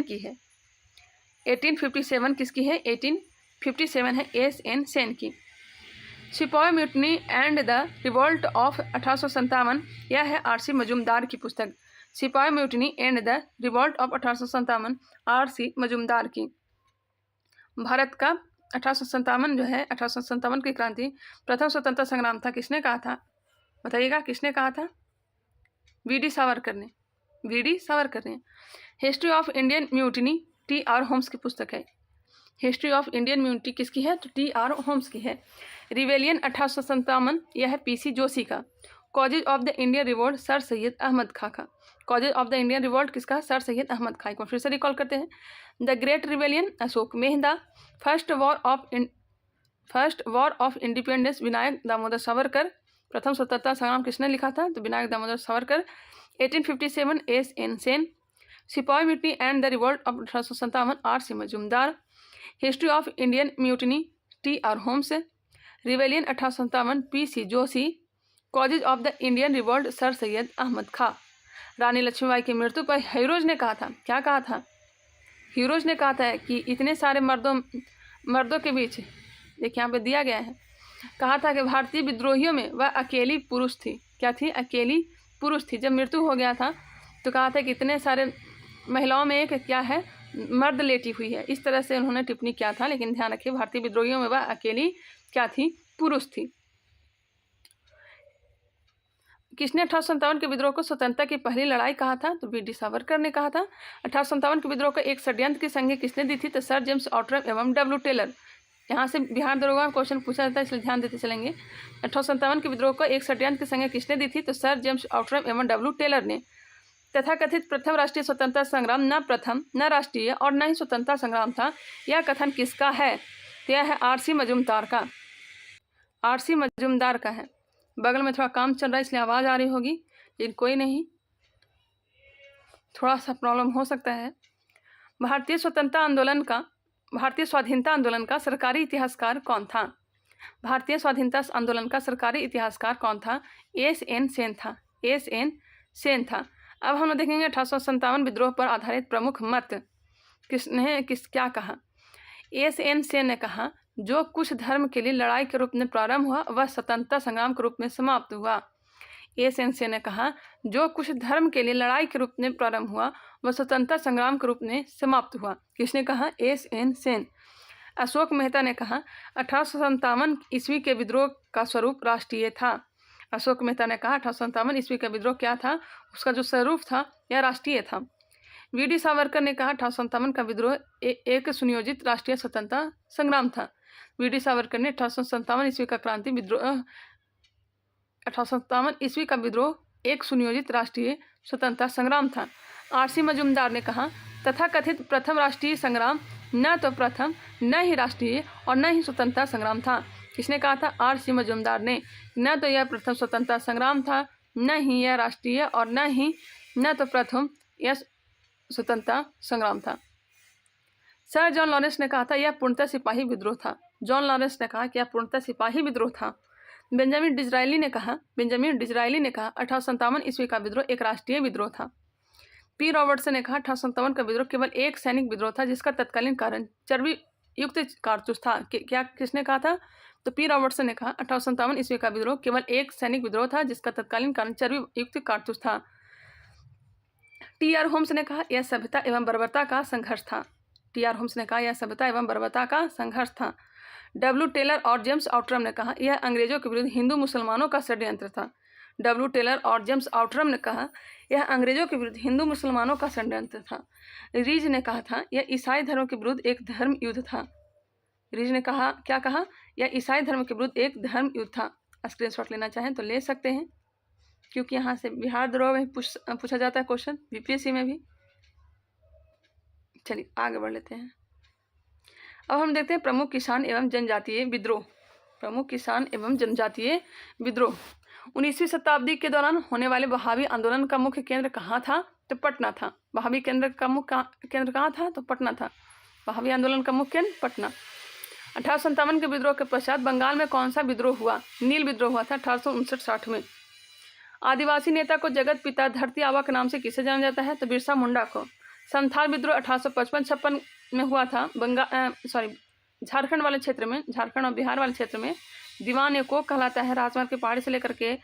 की है। 1857 किसकी है? 1857 है एस.एन. सेन की। सिपाही mutiny and the revolt of 1857, यह है आर.सी. मजूमदार की पुस्तक। सिपाही mutiny and the revolt of 1857 R C. Majumdar की। भारत का 1857 जो है 1857 की क्रांति प्रथम स्वतंत्रता संग्राम था, किसने कहा था? बताइएगा किसने कहा था? वी.डी. सावरकर ने। History of Indian mutiny T R. Holmes की पुस्तक है। हिस्ट्री ऑफ इंडियन म्यूनिटी किसकी है? तो टी.आर. होम्स की है। रिवेलियन 1857, यह है पी.सी. जोशी का। Causes of the Indian revolt sir Syed Ahmad Khan का। Causes of the Indian revolt किसका? सर सैयद अहमद खां को। फिर से रिकॉल करते हैं। The great rebellion Ashok Mehta. First war of independence Vinayak Damodar Savarkar. प्रथम स्वतंत्रता संग्राम किसने लिखा था? तो Vinayak Damodar Savarkar. 1857 S N. Sen. Sipahi mutiny and the revolt of 1857 R C. Majumdar. History of Indian mutiny T R. Holmes. Rebellion 1857 P C. Joshi. Causes of the Indian revolt sir Syed Ahmad Khan. Rani Lakshmibai की मृत्यु पर हीरोज ने कहा था, क्या कहा था? हीरोज ने कहा था कि इतने सारे मर्दों के बीच, देखिए यहाँ पे दिया गया है, कहा था कि भारतीय विद्रोहियों में वह अकेली पुरुष थी। क्या थी? अकेली पुरुष थी। जब मृत्यु हो गया था तो कहा था कि इतने सारे महिलाओं में एक क्या है? मर्द लेटी हुई है। इस तरह से उन्होंने टिप्पणी किया था। लेकिन ध्यान रखिए भारतीय विद्रोहियों में वह अकेली क्या थी? पुरुष थी। किसने 1857 के विद्रोह को स्वतंत्रता की पहली लड़ाई कहा था? तो वी.डी. सावरकर ने कहा था। 1857 के विद्रोह का एक षड्यंत्र की संज्ञा किसने दी थी? तो सर जेम्स आउटरम एवं डब्ल्यू टेलर। यहाँ से बिहार दरोगा क्वेश्चन पूछा जाता है, इसलिए ध्यान देते चलेंगे। 1857 के विद्रोह को एक षड्यंत्र की संज्ञा किसने दी थी? तो सर जेम्स आउटरम एवं डब्ल्यू टेलर ने। तथाकथित प्रथम राष्ट्रीय स्वतंत्रता संग्राम न प्रथम, न राष्ट्रीय और न ही स्वतंत्रता संग्राम था। यह कथन किसका है? तो यह है आरसी मजूमदार का। आरसी मजूमदार का है। बगल में थोड़ा काम चल रहा है इसलिए आवाज़ आ रही होगी, लेकिन कोई नहीं, थोड़ा सा प्रॉब्लम हो सकता है। भारतीय स्वाधीनता आंदोलन का सरकारी इतिहासकार कौन था? भारतीय स्वाधीनता आंदोलन का सरकारी इतिहासकार कौन था? एस.एन. सेन था। एस.एन. सेन था। अब हम लोग देखेंगे 1857 विद्रोह पर आधारित प्रमुख मत क्या कहा। एस.एन. सेन ने कहा, जो कुछ धर्म के लिए लड़ाई के रूप में प्रारंभ हुआ वह स्वतंत्रता संग्राम के रूप में समाप्त हुआ। एस.एन. सेन ने कहा, जो कुछ धर्म के लिए लड़ाई के रूप में प्रारंभ हुआ वह स्वतंत्रता संग्राम के रूप में समाप्त हुआ। किसने कहा? एस.एन. सेन। अशोक मेहता ने कहा, 1857 ईस्वी के विद्रोह का स्वरूप राष्ट्रीय था। अशोक मेहता ने कहा 1857 ईस्वी का विद्रोह क्या था? उसका जो स्वरूप था यह राष्ट्रीय था। वी.डी. सावरकर ने कहा 1857 का विद्रोह एक सुनियोजित राष्ट्रीय स्वतंत्रता संग्राम था। वी.डी. सावरकर ने 1857 ईस्वी का क्रांति विद्रोह 1857 ईस्वी का विद्रोह एक सुनियोजित राष्ट्रीय स्वतंत्रता संग्राम था। आरसी मजूमदार ने कहा, तथाकथित प्रथम राष्ट्रीय संग्राम न तो प्रथम, न ही राष्ट्रीय और न ही स्वतंत्रता संग्राम था। किसने कहा था? आरसी मजूमदार ने। न तो यह प्रथम स्वतंत्रता संग्राम था, न ही यह राष्ट्रीय और न तो प्रथम यह स्वतंत्रता संग्राम था। सर जॉन लॉरेंस ने कहा था यह पूर्णतः सिपाही विद्रोह था। जॉन लॉरेंस ने कहा कि यह पूर्णतः सिपाही विद्रोह था। बेंजामिन डिज़रायली ने कहा 1857 ईस्वी का विद्रोह एक राष्ट्रीय विद्रोह था। पी रॉबर्टसन ने कहा 1857 का विद्रोह केवल एक सैनिक विद्रोह था जिसका तत्कालीन कारण चर्बी युक्त कारतूस था। क्या किसने कहा था? तो पी रॉबर्टसन ने कहा 1857 ईस्वी का विद्रोह केवल एक सैनिक विद्रोह था जिसका तत्कालीन कारण चर्बी युक्त कारतूस था। टी.आर. होम्स ने कहा यह सभ्यता एवं बर्बरता का संघर्ष था। टी.आर. होम्स ने कहा यह सभ्यता एवं बर्बरता का संघर्ष था। डब्ल्यू. टेलर और जेम्स आउटरम ने कहा यह अंग्रेजों के विरुद्ध हिंदू मुसलमानों का षड्यंत्र था। डब्ल्यू. टेलर और जेम्स आउटरम ने कहा यह अंग्रेजों के विरुद्ध हिंदू मुसलमानों का षड्यंत्र था। रीज ने कहा था यह ईसाई धर्म के विरुद्ध एक धर्म युद्ध था। रीज ने कहा, क्या कहा? यह ईसाई धर्म के विरुद्ध एक धर्म युद्ध था। स्क्रीनशॉट लेना चाहें तो ले सकते हैं, क्योंकि यहाँ से बिहार द्रोह में पूछा जाता है क्वेश्चन, यूपीएससी में भी। चलिए आगे बढ़ लेते हैं। अब हम देखते हैं प्रमुख किसान एवं जनजातीय विद्रोह। प्रमुख किसान एवं जनजातीय विद्रोह 19वीं शताब्दी के दौरान होने वाले वहाबी आंदोलन का मुख्य केंद्र कहाँ था? तो पटना था। वहाबी केंद्र का मुख्य केंद्र कहाँ था? तो पटना था। वहाबी आंदोलन का मुख्य केंद्र पटना। 1857 के विद्रोह के पश्चात बंगाल में कौन सा विद्रोह हुआ? नील विद्रोह हुआ था 1859-60 में। आदिवासी नेता को जगत पिता धरती आबा के नाम से किसे जाना जाता है? तो बिरसा मुंडा को। संथाल विद्रोह 1855-56 में हुआ था। झारखंड वाले क्षेत्र में, झारखंड और बिहार वाले क्षेत्र में दीवान एको कहलाता है। राजमार्ग के पहाड़ी से लेकर के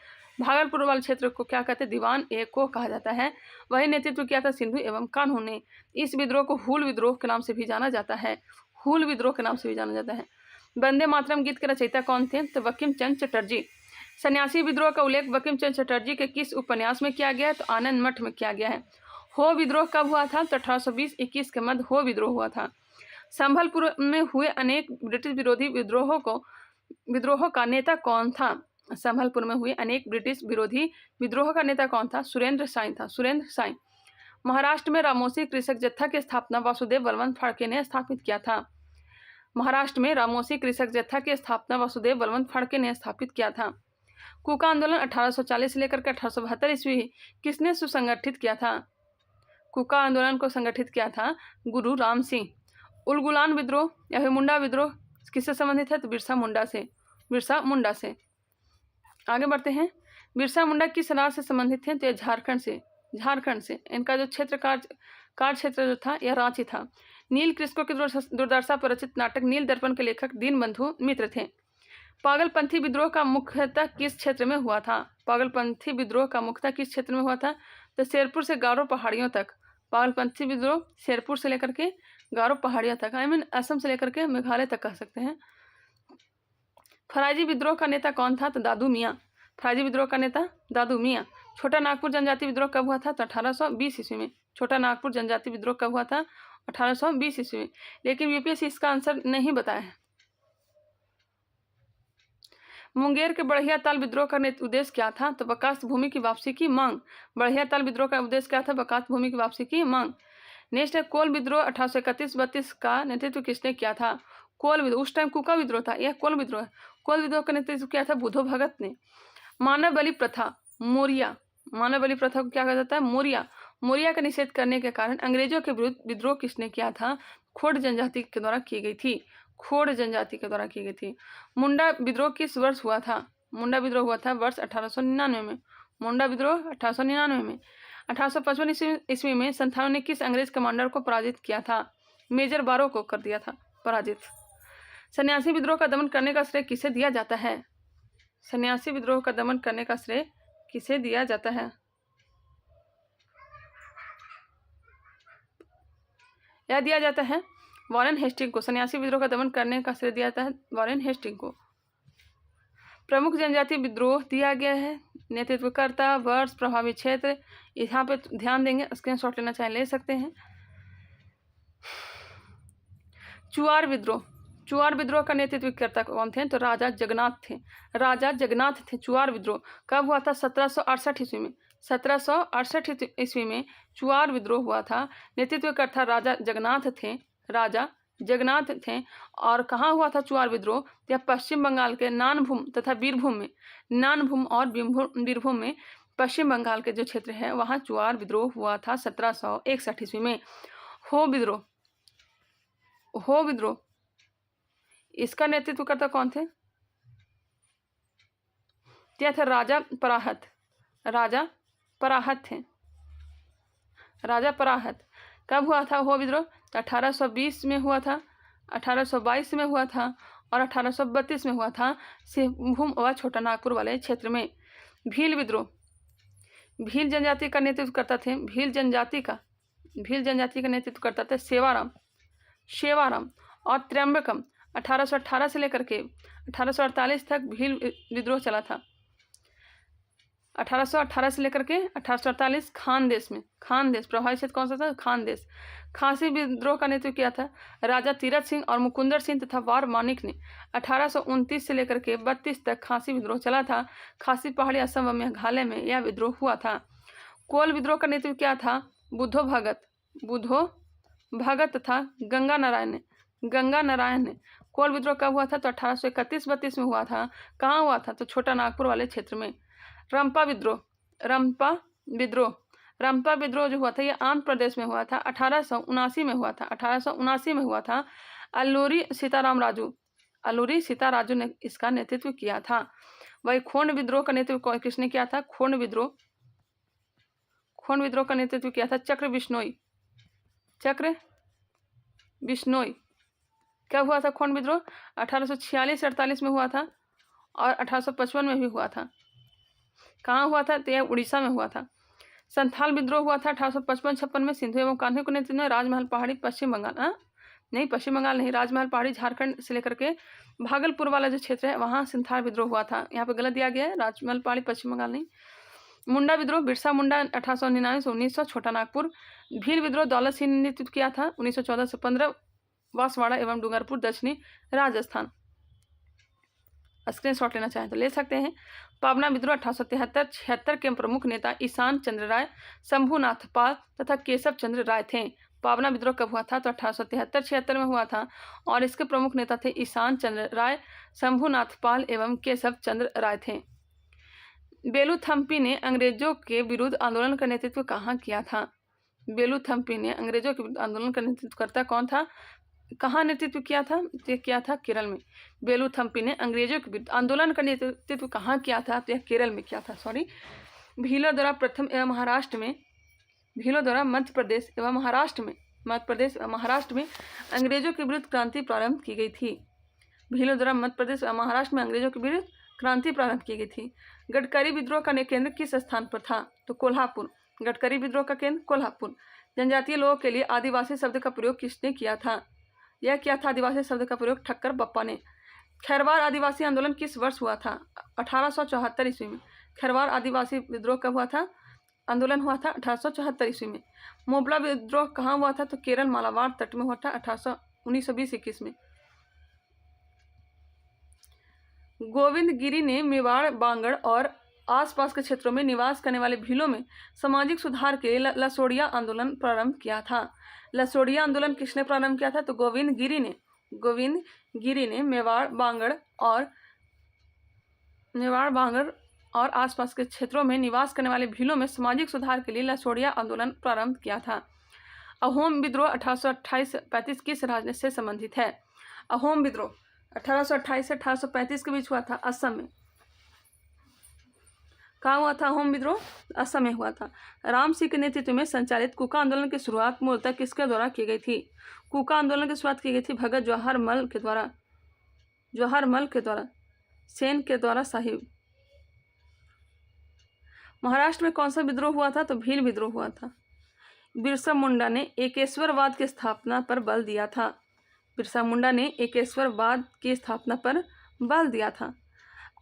भागलपुर वाले क्षेत्र को क्या कहते हैं? दीवान एको कहा जाता है। वही नेतृत्व किया था सिंधु एवं कान्हू ने। इस विद्रोह को हूल विद्रोह के नाम से भी जाना जाता है। हूल विद्रोह के नाम से भी जाना जाता है। वंदे मातरम गीत के रचयिता कौन थे? तो बंकिम चंद्र चटर्जी। सन्यासी विद्रोह का उल्लेख बंकिम चंद्र चटर्जी के किस उपन्यास में किया गया है? तो आनंद मठ में किया गया है। हो विद्रोह कब हुआ था? तो 1820-21 के मध्य हो विद्रोह हुआ था। संभलपुर में हुए अनेक ब्रिटिश विरोधी विद्रोहों का नेता कौन था? संभलपुर में हुए अनेक ब्रिटिश विरोधी विद्रोह का नेता कौन था? सुरेंद्र साई था। सुरेंद्र साई। महाराष्ट्र में रामोसी कृषक जत्था की स्थापना वासुदेव बलवंत फड़के ने स्थापित किया था। महाराष्ट्र में रामोसी कृषक जत्था की स्थापना वासुदेव बलवंत फड़के ने स्थापित किया था। कूका आंदोलन 1840 से लेकर के 1872 ईस्वी किसने सुसंगठित किया था? कूका आंदोलन को संगठित किया था गुरु राम सिंह। उलगुलान विद्रोह या फिर मुंडा विद्रोह किससे संबंधित है? तो बिरसा मुंडा से। आगे बढ़ते हैं। बिरसा मुंडा किस राज्य से संबंधित थे? तो झारखंड से। इनका जो कार्य क्षेत्र जो था यह रांची था। नील कृषकों की दुर्दशा पर रचित नाटक नील दर्पण के लेखक दीनबंधु मित्र थे। पागलपंथी विद्रोह का मुख्यतः किस क्षेत्र में हुआ था? पागलपंथी विद्रोह का मुख्यतः किस क्षेत्र में हुआ था? तो शेरपुर से गारो पहाड़ियों तक। पागलपंथी विद्रोह शेरपुर से लेकर के गारो पहाड़ियों तक, असम से लेकर के मेघालय तक कह सकते हैं। फराजी विद्रोह का नेता कौन था? तो दादू मियाँ। फराजी विद्रोह का नेता दादू मियाँ। छोटा नागपुर जनजाति विद्रोह कब हुआ था? तो 1820 ईस्वी में। छोटा नागपुर जनजाति विद्रोह कब हुआ था? 1820 ईस्वी में। लेकिन यूपीएससी इसका आंसर नहीं बताया है। मुंगेर के बढ़िया ताल विद्रोह का उद्देश्य क्या था? तो बकास्त भूमि की वापसी की मांग। बढ़िया ताल विद्रोह का उद्देश्य क्या था? बकास्त भूमि की वापसी की मांग। नेक्स्ट है कोल विद्रोह 1831-32 का नेतृत्व किसने किया था? कोल विद्रोह, उस टाइम कुका विद्रोह था, यह कोल विद्रोह है। कोल विद्रोह का नेतृत्व किया था बुद्धो भगत ने। मानव बलि प्रथा, मौर्य, मानव बलि प्रथा को क्या कहा जाता है? मौर्य। मौर्य का निषेध करने के कारण अंग्रेजों के विरुद्ध विद्रोह किसने किया था? खोड़ जनजाति के द्वारा की गई थी। खोड़ जनजाति के द्वारा की गई थी। मुंडा विद्रोह किस वर्ष हुआ था? मुंडा विद्रोह हुआ था वर्ष 1899 में। मुंडा विद्रोह 1899 में। 1855 ईस्वी में संथालों ने किस अंग्रेज कमांडर को पराजित किया था? मेजर बारो को कर दिया था पराजित। सन्यासी विद्रोह का दमन करने का श्रेय किसे दिया जाता है? सन्यासी विद्रोह का दमन करने का श्रेय किसे दिया जाता है? यह दिया जाता है वॉरेन हेस्टिंग को। सन्यासी विद्रोह का दमन करने का श्रेय दिया जाता है वॉरेन हेस्टिंग को। प्रमुख जनजाति विद्रोह दिया गया है, नेतृत्वकर्ता, वर्ष, प्रभावी क्षेत्र। यहाँ पे ध्यान देंगे, स्क्रीनशॉट लेना चाहे ले सकते हैं। चुआर विद्रोह, चुआर विद्रोह का नेतृत्वकर्ता कौन थे? तो राजा जगन्नाथ थे। राजा जगन्नाथ थे। चुआर विद्रोह कब हुआ था? 1768 ईस्वी में। 1768 ईस्वी में चुआर विद्रोह हुआ था। नेतृत्वकर्ता राजा जगन्नाथ थे। राजा जगन्नाथ थे। और कहाँ हुआ था चुआर विद्रोह? यह पश्चिम बंगाल के नानभूम तथा बीरभूम में, नानभूम और बीरभूम में, पश्चिम बंगाल के जो क्षेत्र है वहाँ चुआर विद्रोह हुआ था 1761 ईस्वी में। हो विद्रोह, हो विद्रोह, इसका नेतृत्वकर्ता कौन थे? यह थे राजा पराहत। राजा पराहत थे। राजा पराहत। कब हुआ था हो विद्रोह? 1820 में हुआ था, 1822 में हुआ था और 1832 में हुआ था सिंहभूम व छोटा नागपुर वाले क्षेत्र में। भील विद्रोह, भील जनजाति का नेतृत्व करता थे। भील जनजाति का नेतृत्व करता थे सेवाराम, शेवाराम और त्र्यंबकम। 1818 से लेकर के 1848 तक भील विद्रोह चला था। 1818 से लेकर के 1848 खानदेश में, खानदेश प्रभावी क्षेत्र कौन सा था? खानदेश। खांसी विद्रोह का नेतृत्व किया था राजा तीरथ सिंह और मुकुंदर सिंह तथा वार मानिक ने। 1829 से लेकर के 32 तक खांसी विद्रोह चला था। खासी पहाड़ी असम व मेघालय में यह विद्रोह हुआ था। कोल विद्रोह का नेतृत्व किया था बुद्धो भगत तथा गंगा नारायण ने। कोल विद्रोह कब हुआ था? तो 1831-32 में हुआ था। कहाँ हुआ था? तो छोटा नागपुर वाले क्षेत्र में। रंपा विद्रोह जो हुआ था यह आंध्र प्रदेश में हुआ था। 1879 में हुआ था। 1879 में हुआ था। अल्लूरी सीताराजू ने इसका नेतृत्व किया था। वही खोंड विद्रोह का नेतृत्व किसने किया था? खोंड विद्रोह का नेतृत्व किया था चक्र बिश्नोई। कब हुआ था खोंड विद्रोह? 1846-48 में हुआ था और 1855 में भी हुआ था। कहाँ हुआ था? तो यह उड़ीसा में हुआ था। संथाल विद्रोह हुआ था 1855-56 में सिंधु एवं कान्हे को नेतृत्व में। राजमहल पहाड़ी पश्चिम बंगाल नहीं, राजमहल पहाड़ी झारखंड से लेकर के भागलपुर वाला जो क्षेत्र है वहाँ संथाल विद्रोह हुआ था। यहाँ पे गलत दिया गया है, राजमहल पहाड़ी पश्चिम बंगाल नहीं। मुंडा विद्रोह बिरसा मुंडा 1899 से 1900 छोटा नागपुर। भील विद्रोह दौलत सिंह ने नेतृत्व किया था 1914 से 15 बांसवाड़ा एवं डूंगरपुर दक्षिणी राजस्थान। स्क्रीनशॉट लेना चाहें तो ले सकते हैं। पावना विद्रोह 1873-76 के प्रमुख नेता ईशान चंद्र राय, शंभुनाथ पाल तथा केशव चंद्र राय थे। पावना विद्रोह कब हुआ था? तो 1873-76 में हुआ था और इसके प्रमुख नेता थे ईशान चंद्र राय, शंभुनाथ पाल एवं केशव चंद्र राय थे। बेलूथम्पी ने अंग्रेजों के विरुद्ध आंदोलन का नेतृत्व कहाँ किया था? बेलूथम्पी ने अंग्रेजों के विरुद्ध आंदोलन का नेतृत्वकर्ता कौन था? कहाँ नेतृत्व किया था? तो किया था केरल में। बेलूथम्पी ने अंग्रेजों के विरुद्ध आंदोलन का नेतृत्व कहाँ किया था? तो यह केरल में किया था। भीलों द्वारा प्रथम एवं महाराष्ट्र में, भीलों द्वारा मध्य प्रदेश एवं महाराष्ट्र में अंग्रेजों के विरुद्ध क्रांति प्रारंभ की गई थी। भीलों द्वारा मध्य प्रदेश एवं महाराष्ट्र में अंग्रेजों के विरुद्ध क्रांति प्रारंभ की गई थी। गडकरी विद्रोह का केंद्र किस स्थान पर था? तो कोल्हापुर। गडकरी विद्रोह का केंद्र कोल्हापुर। जनजातीय लोगों के लिए आदिवासी शब्द का प्रयोग किसने किया था? यह किया था आदिवासी शब्द का प्रयोग ठक्कर बप्पा ने। खैरवार आदिवासी आंदोलन किस वर्ष हुआ था? 1874 ईस्वी में। खैरवार आदिवासी विद्रोह कब हुआ था? आंदोलन हुआ था 1874 ईस्वी में। मोबला विद्रोह कहाँ हुआ था? तो केरल मालाबार तट में हुआ था 1920-21 में। गोविंद गिरी ने मेवाड़, बांगड़ और आसपास के क्षेत्रों में निवास करने वाले भीलों में सामाजिक सुधार के लिए लसोड़िया आंदोलन प्रारंभ किया था। लसोड़िया आंदोलन किसने प्रारंभ किया था? तो गोविंद गिरी ने मेवाड़, बांगड़ और आसपास के क्षेत्रों में निवास करने वाले भीलों में सामाजिक सुधार के लिए लसोड़िया आंदोलन प्रारंभ किया था। अहोम विद्रोह 1828-35 किस राज्य से संबंधित है? अहोम विद्रोह 1828 से 1835 के बीच हुआ था, असम में। कहाँ हुआ था अहोम विद्रोह? असम में हुआ था। राम सिंह के नेतृत्व में संचालित कूका आंदोलन की शुरुआत मूलतः किसके द्वारा की गई थी? कूका आंदोलन की शुरुआत की गई थी भगत जवाहर मल के द्वारा, सेन के द्वारा साहिब। महाराष्ट्र में कौन सा विद्रोह हुआ था? तो भील विद्रोह हुआ था। बिरसा मुंडा ने एकेश्वरवाद की स्थापना पर बल दिया था। बिरसा मुंडा ने एकेश्वरवाद की स्थापना पर बल दिया था।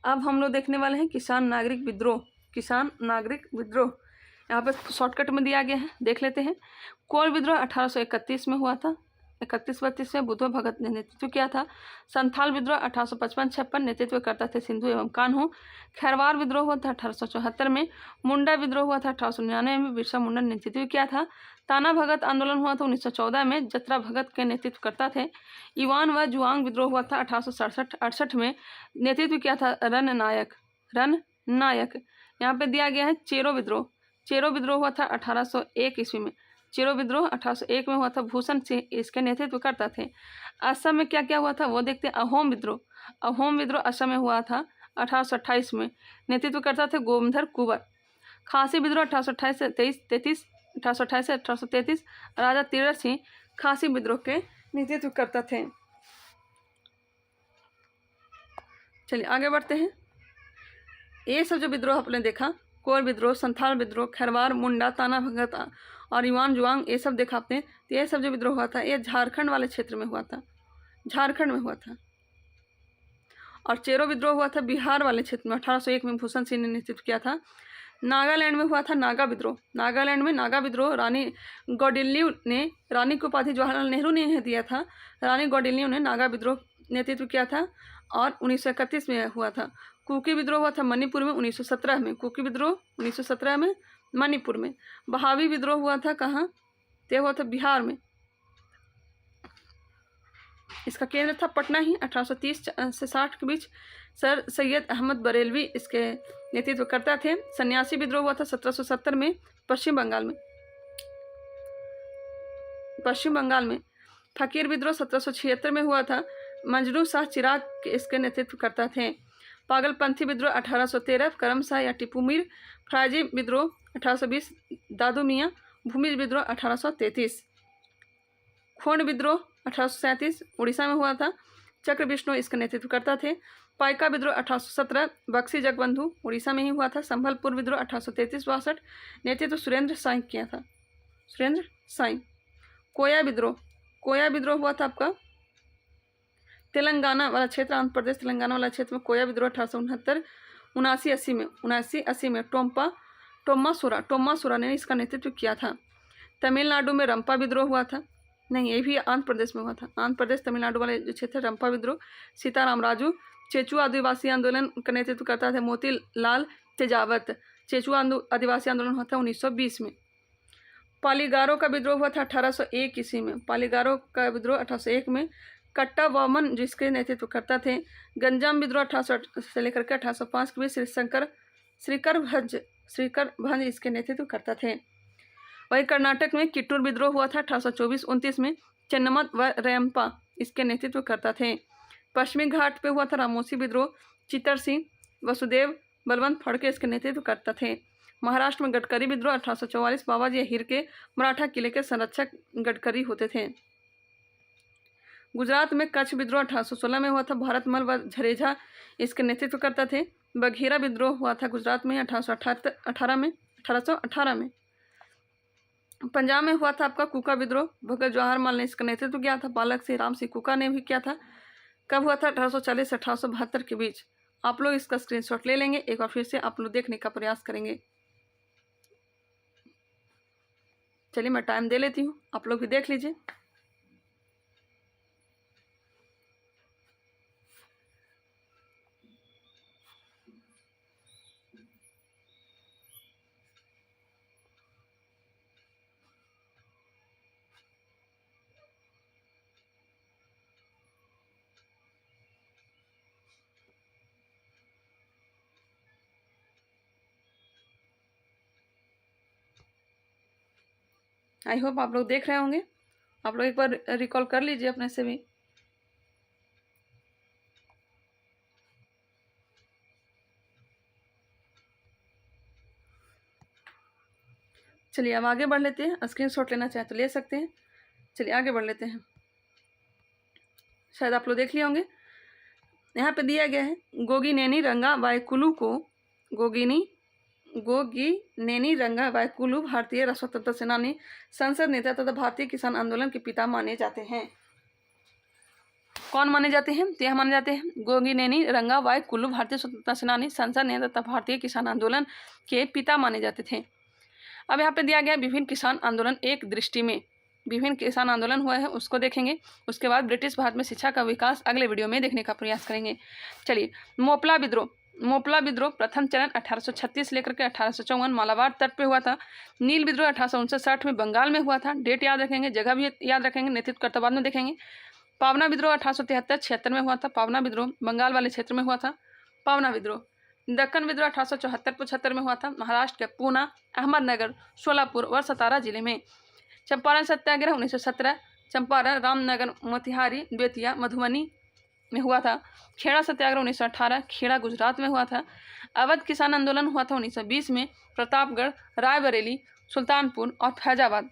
अब हम लोग देखने वाले हैं किसान नागरिक विद्रोह। यहाँ पर शॉर्टकट में दिया गया है, देख लेते हैं। कोल विद्रोह 1831 में हुआ था, 31-32 में बुद्धो भगत ने नेतृत्व किया था। संथाल विद्रोह 1855-56 नेतृत्व करता थे सिंधु एवं कान्हू। खैरवार विद्रोह हुआ था 1874 में। मुंडा विद्रोह हुआ था 1899 में, बिरसा मुंडा ने नेतृत्व किया था। ताना भगत आंदोलन हुआ था 1914 में, जत्रा भगत के नेतृत्व करता थे। इवान व जुआंग विद्रोह हुआ था 1867-68 में, नेतृत्व किया था रन नायक। यहाँ पे दिया गया है चेरो विद्रोह हुआ था 1801 ईस्वी में। चेरो विद्रोह 1801 में हुआ था, भूषण सिंह इसके नेतृत्व करता थे। असम में क्या क्या हुआ था वो देखते हैं। अहोम विद्रोह असम में हुआ था 1828 में, नेतृत्व करता थे गोविंदर कुंवर। खासी विद्रोह 1828 से 1833 राजा तीरथ सिंह खासी विद्रोह के नेतृत्व करता थे। चलिए आगे बढ़ते हैं। ये सब जो विद्रोह आपने देखा, कोल विद्रोह, संथाल विद्रोह, खैरवार, मुंडा, ताना भगत और युवान जुआंग, ये सब देखा आपने। तो ये सब जो विद्रोह हुआ था ये झारखंड वाले क्षेत्र में हुआ था, और चेरो विद्रोह हुआ था बिहार वाले क्षेत्र में, 1801 में भूषण सिंह ने नेतृत्व किया था। नागालैंड में हुआ था नागा विद्रोह रानी गौडिल्यू ने, रानी की उपाधि जवाहरलाल नेहरू ने दिया था। रानी गौडिल्यू ने नागा विद्रोह नेतृत्व किया था और 1931 में हुआ था। कुकी विद्रोह हुआ था मणिपुर में 1917 में, मणिपुर में। बहावी विद्रोह हुआ था कहाँ? तो हुआ था बिहार में। इसका केंद्र था पटना ही। 1830 से 60 के बीच सर सैयद अहमद बरेलवी इसके नेतृत्व करता थे। सन्यासी विद्रोह हुआ था 1770 में पश्चिम बंगाल में। फकीर विद्रोह 1776 में हुआ था, मंजनू शाह चिराग इसके नेतृत्व करता थे। पागलपंथी विद्रोह 1813 करमशाह या टिपू मीर। फराजी विद्रोह 1820 दादू मियाँ। भूमि विद्रोह 1833। खोंड विद्रोह 1837 उड़ीसा में हुआ था, चक्र विष्णु इसका नेतृत्व करता थे। पाइका विद्रोह 1817 बक्सी जगबंधु उड़ीसा में ही हुआ था। संभलपुर विद्रोह 1833-62 नेतृत्व सुरेंद्र साई किया था, कोया विद्रोह हुआ था आपका तेलंगाना वाला क्षेत्र, आंध्र प्रदेश तेलंगाना वाला क्षेत्र में कोया विद्रोह 1869 79-80 में टोम्मा सुरा ने इसका नेतृत्व किया था। तमिलनाडु में रंपा विद्रोह हुआ था, नहीं ये भी आंध्र प्रदेश में हुआ था, आंध्र प्रदेश तमिलनाडु वाले जो क्षेत्र रंपा विद्रोह। सीताराम राजू चेचू आदिवासी आंदोलन का नेतृत्व करता था मोतीलाल तेजावत। चेचू आदिवासी आंदोलन हुआ था 1920 में। पालीगारो का विद्रोह हुआ था 1801 ईस्वी में, पालीगारो का विद्रोह 1801 में। कट्टा वामन जिसके नेतृत्व करता थे। गंजाम विद्रोह 1800 से लेकर के 1805 के बीच श्रीकर भंज इसके नेतृत्व करता थे। वही कर्नाटक में किट्टूर विद्रोह हुआ था 1824-29 में, चन्नमत व रेम्पा इसके नेतृत्व करता थे। पश्चिमी घाट पे हुआ था रामोसी विद्रोह, चित्तर सिंह वसुदेव बलवंत फड़के इसके नेतृत्व करता थे। महाराष्ट्र में गडकरी विद्रोह 1844 बाबाजी अहिर के मराठा किले के संरक्षक गडकरी होते थे। गुजरात में कच्छ विद्रोह 1816 में हुआ था, भारतमल व झरेझा इसके नेतृत्व करता थे। बघेरा विद्रोह हुआ था गुजरात में 1818 में। पंजाब में हुआ था आपका कुका विद्रोह, भगत जवाहर मल ने इसका नेतृत्व किया था, बालक सिंह राम सिंह कुका ने भी किया था। कब हुआ था? 1840 से 1872 के बीच। आप लोग इसका स्क्रीनशॉट ले लेंगे, एक बार फिर से आप लोग देखने का प्रयास करेंगे। चलिए मैं टाइम दे लेती हूँ, आप लोग भी देख लीजिए। आई होप आप लोग देख रहे होंगे। आप लोग एक बार रिकॉल कर लीजिए अपने से भी। चलिए अब आगे बढ़ लेते हैं। स्क्रीनशॉट लेना चाहे तो ले सकते हैं। चलिए आगे बढ़ लेते हैं। शायद आप लोग देख लिए होंगे। यहाँ पे दिया गया है गोगिनेनी रंगा वायकुलु को गोगिनेनी रंगा वायकुलु भारतीय स्वतंत्रता सेनानी, संसद नेता तथा भारतीय किसान आंदोलन के पिता माने जाते हैं। कौन माने जाते हैं? तो यह माने जाते हैं गोगिनेनी रंगा वायकुलु भारतीय स्वतंत्रता सेनानी, संसद नेता तथा भारतीय किसान आंदोलन के पिता माने जाते थे। अब यहाँ पे दिया गया विभिन्न किसान आंदोलन एक दृष्टि में। विभिन्न किसान आंदोलन हुआ है उसको देखेंगे। उसके बाद ब्रिटिश भारत में शिक्षा का विकास अगले वीडियो में देखने का प्रयास करेंगे। चलिए, मोपला विद्रोह प्रथम चरण 1836 लेकर के 1854 मालाबार तट पे हुआ था। नील विद्रोह 1859 में बंगाल में हुआ था। डेट याद रखेंगे, जगह भी याद रखेंगे, नेतृत्व कर्ता बाद में देखेंगे। पावना विद्रोह 1873-76 में हुआ था। पावना विद्रोह बंगाल वाले क्षेत्र में हुआ था। पावना विद्रोह दक्कन विद्रोह 1874-75 में हुआ था। महाराष्ट्र के पूना, अहमदनगर, सोलापुर और सतारा जिले में। चंपारण सत्याग्रह 1917 चंपारण, रामनगर, मोतिहारी, बेतिया, मधुबनी में हुआ था। खेड़ा सत्याग्रह 1918 खेड़ा गुजरात में हुआ था। अवध किसान आंदोलन हुआ था 1920 में प्रतापगढ़, रायबरेली, सुल्तानपुर और फैजाबाद।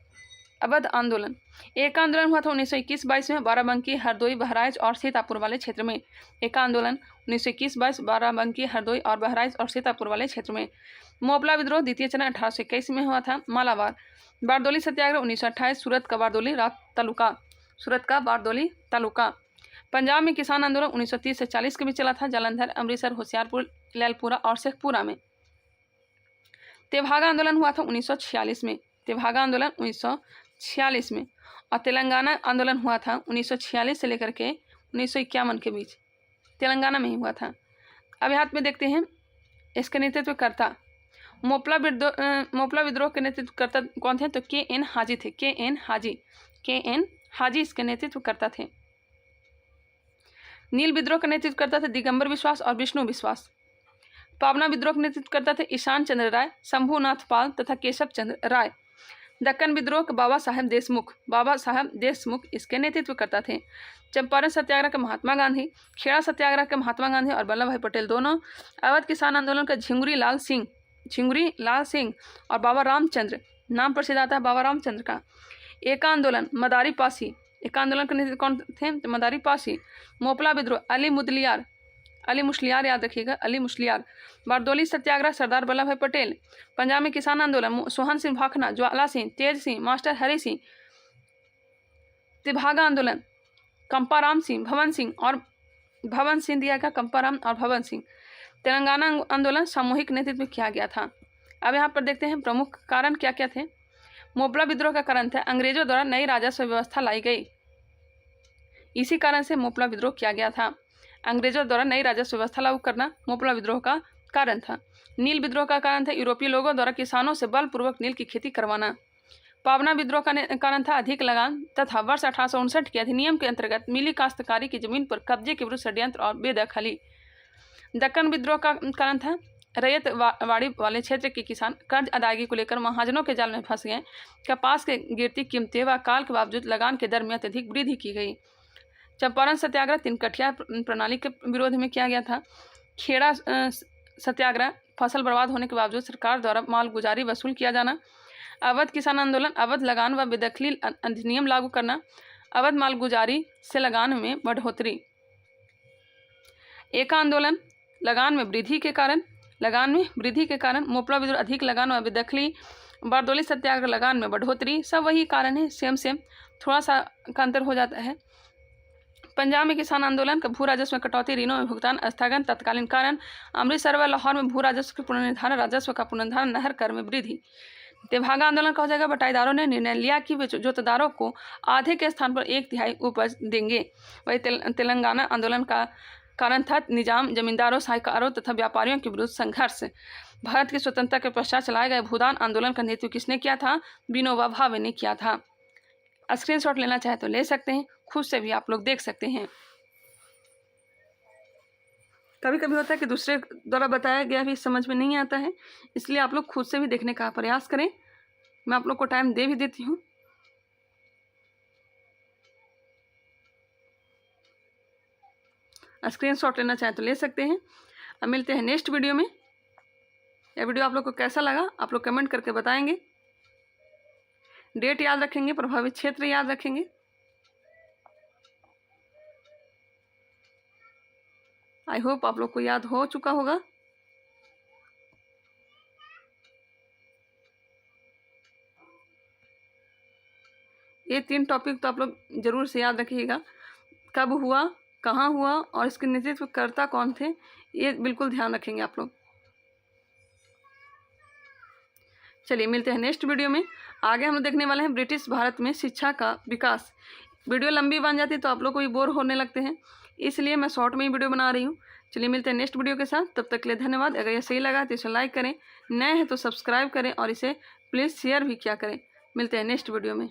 अवध आंदोलन एक आंदोलन हुआ था 1921-22 में बाराबंकी, हरदोई, बहराइच और सीतापुर वाले क्षेत्र में। एक आंदोलन 1921-22 बाराबंकी, हरदोई और बहराइच और सीतापुर वाले क्षेत्र में। मोपला विद्रोह द्वितीय चरण 1821 में हुआ था। मालाबार बारदोली सत्याग्रह 1928 सूरत का बारदोली तालुका। पंजाब में किसान आंदोलन 1930 से 40 के बीच चला था। जालंधर, अमृतसर, होशियारपुर, लैलपुरा और शेखपुरा में। तेभागा आंदोलन हुआ था 1946 में। तेभागा आंदोलन 1946 में। और तेलंगाना आंदोलन हुआ था 1946 से लेकर के 1951 के बीच। तेलंगाना में ही हुआ था। अब यहाँ पे देखते हैं इसके नेतृत्वकर्ता। मोपला विद्रोह के नेतृत्वकर्ता कौन थे? तो के.एन. हाजी थे। के.एन. हाजी इसके नेतृत्वकर्ता थे। नील विद्रोह का नेतृत्व करता थे दिगंबर विश्वास और विष्णु विश्वास। पावना विद्रोह का नेतृत्व करता थे ईशान चंद्र राय, शंभुनाथ पाल तथा केशव चंद्र राय। दक्कन विद्रोह के बाबा साहेब देशमुख इसके नेतृत्व करता थे। चंपारण सत्याग्रह के महात्मा गांधी, खेड़ा सत्याग्रह के महात्मा गांधी और वल्लभ भाई पटेल दोनों। अवध किसान आंदोलन का झिंगुरी लाल सिंह और बाबा रामचंद्र, नाम प्रसिद्ध आता है बाबा रामचंद्र का। एक आंदोलन मदारी पासी, एक आंदोलन के नेतृत्व कौन थे? मदारी पासी। मोपला विद्रोह अली मुशलियार याद रखिएगा, अली मुशलियार। बारदोली सत्याग्रह सरदार वल्लभ भाई पटेल। पंजाब में किसान आंदोलन सोहन सिंह भाखना, ज्वाला सिंह, तेज सिंह, मास्टर हरि सिंह। तेभागा आंदोलन कंपाराम सिंह, भवन सिंह दिया गया, कंपाराम और भवन सिंह। तेलंगाना आंदोलन सामूहिक नेतृत्व किया गया था। अब यहाँ पर देखते हैं प्रमुख कारण क्या क्या थे। मोपला विद्रोह का कारण था अंग्रेजों द्वारा नई राजस्व व्यवस्था लाई गई। इसी कारण से मोपला विद्रोह किया गया था। अंग्रेजों द्वारा नई राजस्व व्यवस्था लागू करना मोपला विद्रोह का कारण था। नील विद्रोह का कारण था यूरोपीय लोगों द्वारा किसानों से बलपूर्वक नील की खेती करवाना। पावना विद्रोह का कारण था अधिक लगान तथा वर्ष 1859 के अधिनियम के अंतर्गत मिली काश्तकारी की जमीन पर कब्जे के विरुद्ध षड्यंत्र और बेदखली। दक्कन विद्रोह का कारण था रैयत वाड़ी वाले क्षेत्र के किसान कर्ज अदायगी को लेकर महाजनों के जाल में फंस गए। कपास के गिरती कीमतें व काल के बावजूद लगान के दर में अत्यधिक वृद्धि की गई। चंपारण सत्याग्रह तिनकठिया प्रणाली के विरोध में किया गया था। खेड़ा सत्याग्रह फसल बर्बाद होने के बावजूद सरकार द्वारा मालगुजारी वसूल किया जाना। अवध किसान आंदोलन अवध लगान व बेदखली अधिनियम लागू करना। अवध मालगुजारी से लगान में बढ़ोतरी। एक आंदोलन लगान में वृद्धि के कारण मोपला विद्रोह अधिक लगान व बेदखली। बारदोली सत्याग्रह लगान में बढ़ोतरी। सब वही कारण है, सेम थोड़ा सा का अंतर हो जाता है। पंजाब में किसान आंदोलन का भू राजस्व में कटौती, ऋणों में भुगतान स्थगन तत्कालीन कारण। अमृतसर व लाहौर में भू राजस्व के पुनर्निर्धारण, राजस्व का पुनर्निर्धारण, नहर कर में वृद्धि। तेभागा आंदोलन का हो जाएगा बटाईदारों ने निर्णय लिया कि वे जोतदारों को आधे के स्थान पर 1/3 उपज देंगे। वही तेलंगाना आंदोलन का कारण था निजाम, जमींदारों, साहूकारों तथा व्यापारियों के विरुद्ध संघर्ष। भारत की स्वतंत्रता के पश्चात चलाए गए भूदान आंदोलन का नेतृत्व किसने किया था? विनोबा भावे ने किया था। स्क्रीनशॉट लेना चाहे तो ले सकते हैं, खुद से भी आप लोग देख सकते हैं। कभी कभी होता है कि दूसरे द्वारा बताया गया भी समझ में नहीं आता है, इसलिए आप लोग खुद से भी देखने का प्रयास करें। मैं आप लोग को टाइम दे भी देती हूँ, स्क्रीनशॉट लेना चाहें तो ले सकते हैं। अब मिलते हैं नेक्स्ट वीडियो में। यह वीडियो आप लोग को कैसा लगा आप लोग कमेंट करके बताएंगे। डेट याद रखेंगे, प्रभावित क्षेत्र याद रखेंगे। आई होप आप लोग को याद हो चुका होगा। ये 3 टॉपिक तो आप लोग जरूर से याद रखिएगा। कब हुआ, कहाँ हुआ और इसके नेतृत्वकर्ता कौन थे, ये बिल्कुल ध्यान रखेंगे आप लोग। चलिए मिलते हैं नेक्स्ट वीडियो में। आगे हम लोग देखने वाले हैं ब्रिटिश भारत में शिक्षा का विकास। वीडियो लंबी बन जाती है तो आप लोग को भी बोर होने लगते हैं, इसलिए मैं शॉर्ट में ही वीडियो बना रही हूँ। चलिए मिलते हैं नेक्स्ट वीडियो के साथ, तब तक के लिए धन्यवाद। अगर ये सही लगा तो इसे लाइक करें, नए हैं तो सब्सक्राइब करें और इसे प्लीज़ शेयर भी किया करें। मिलते हैं नेक्स्ट वीडियो में।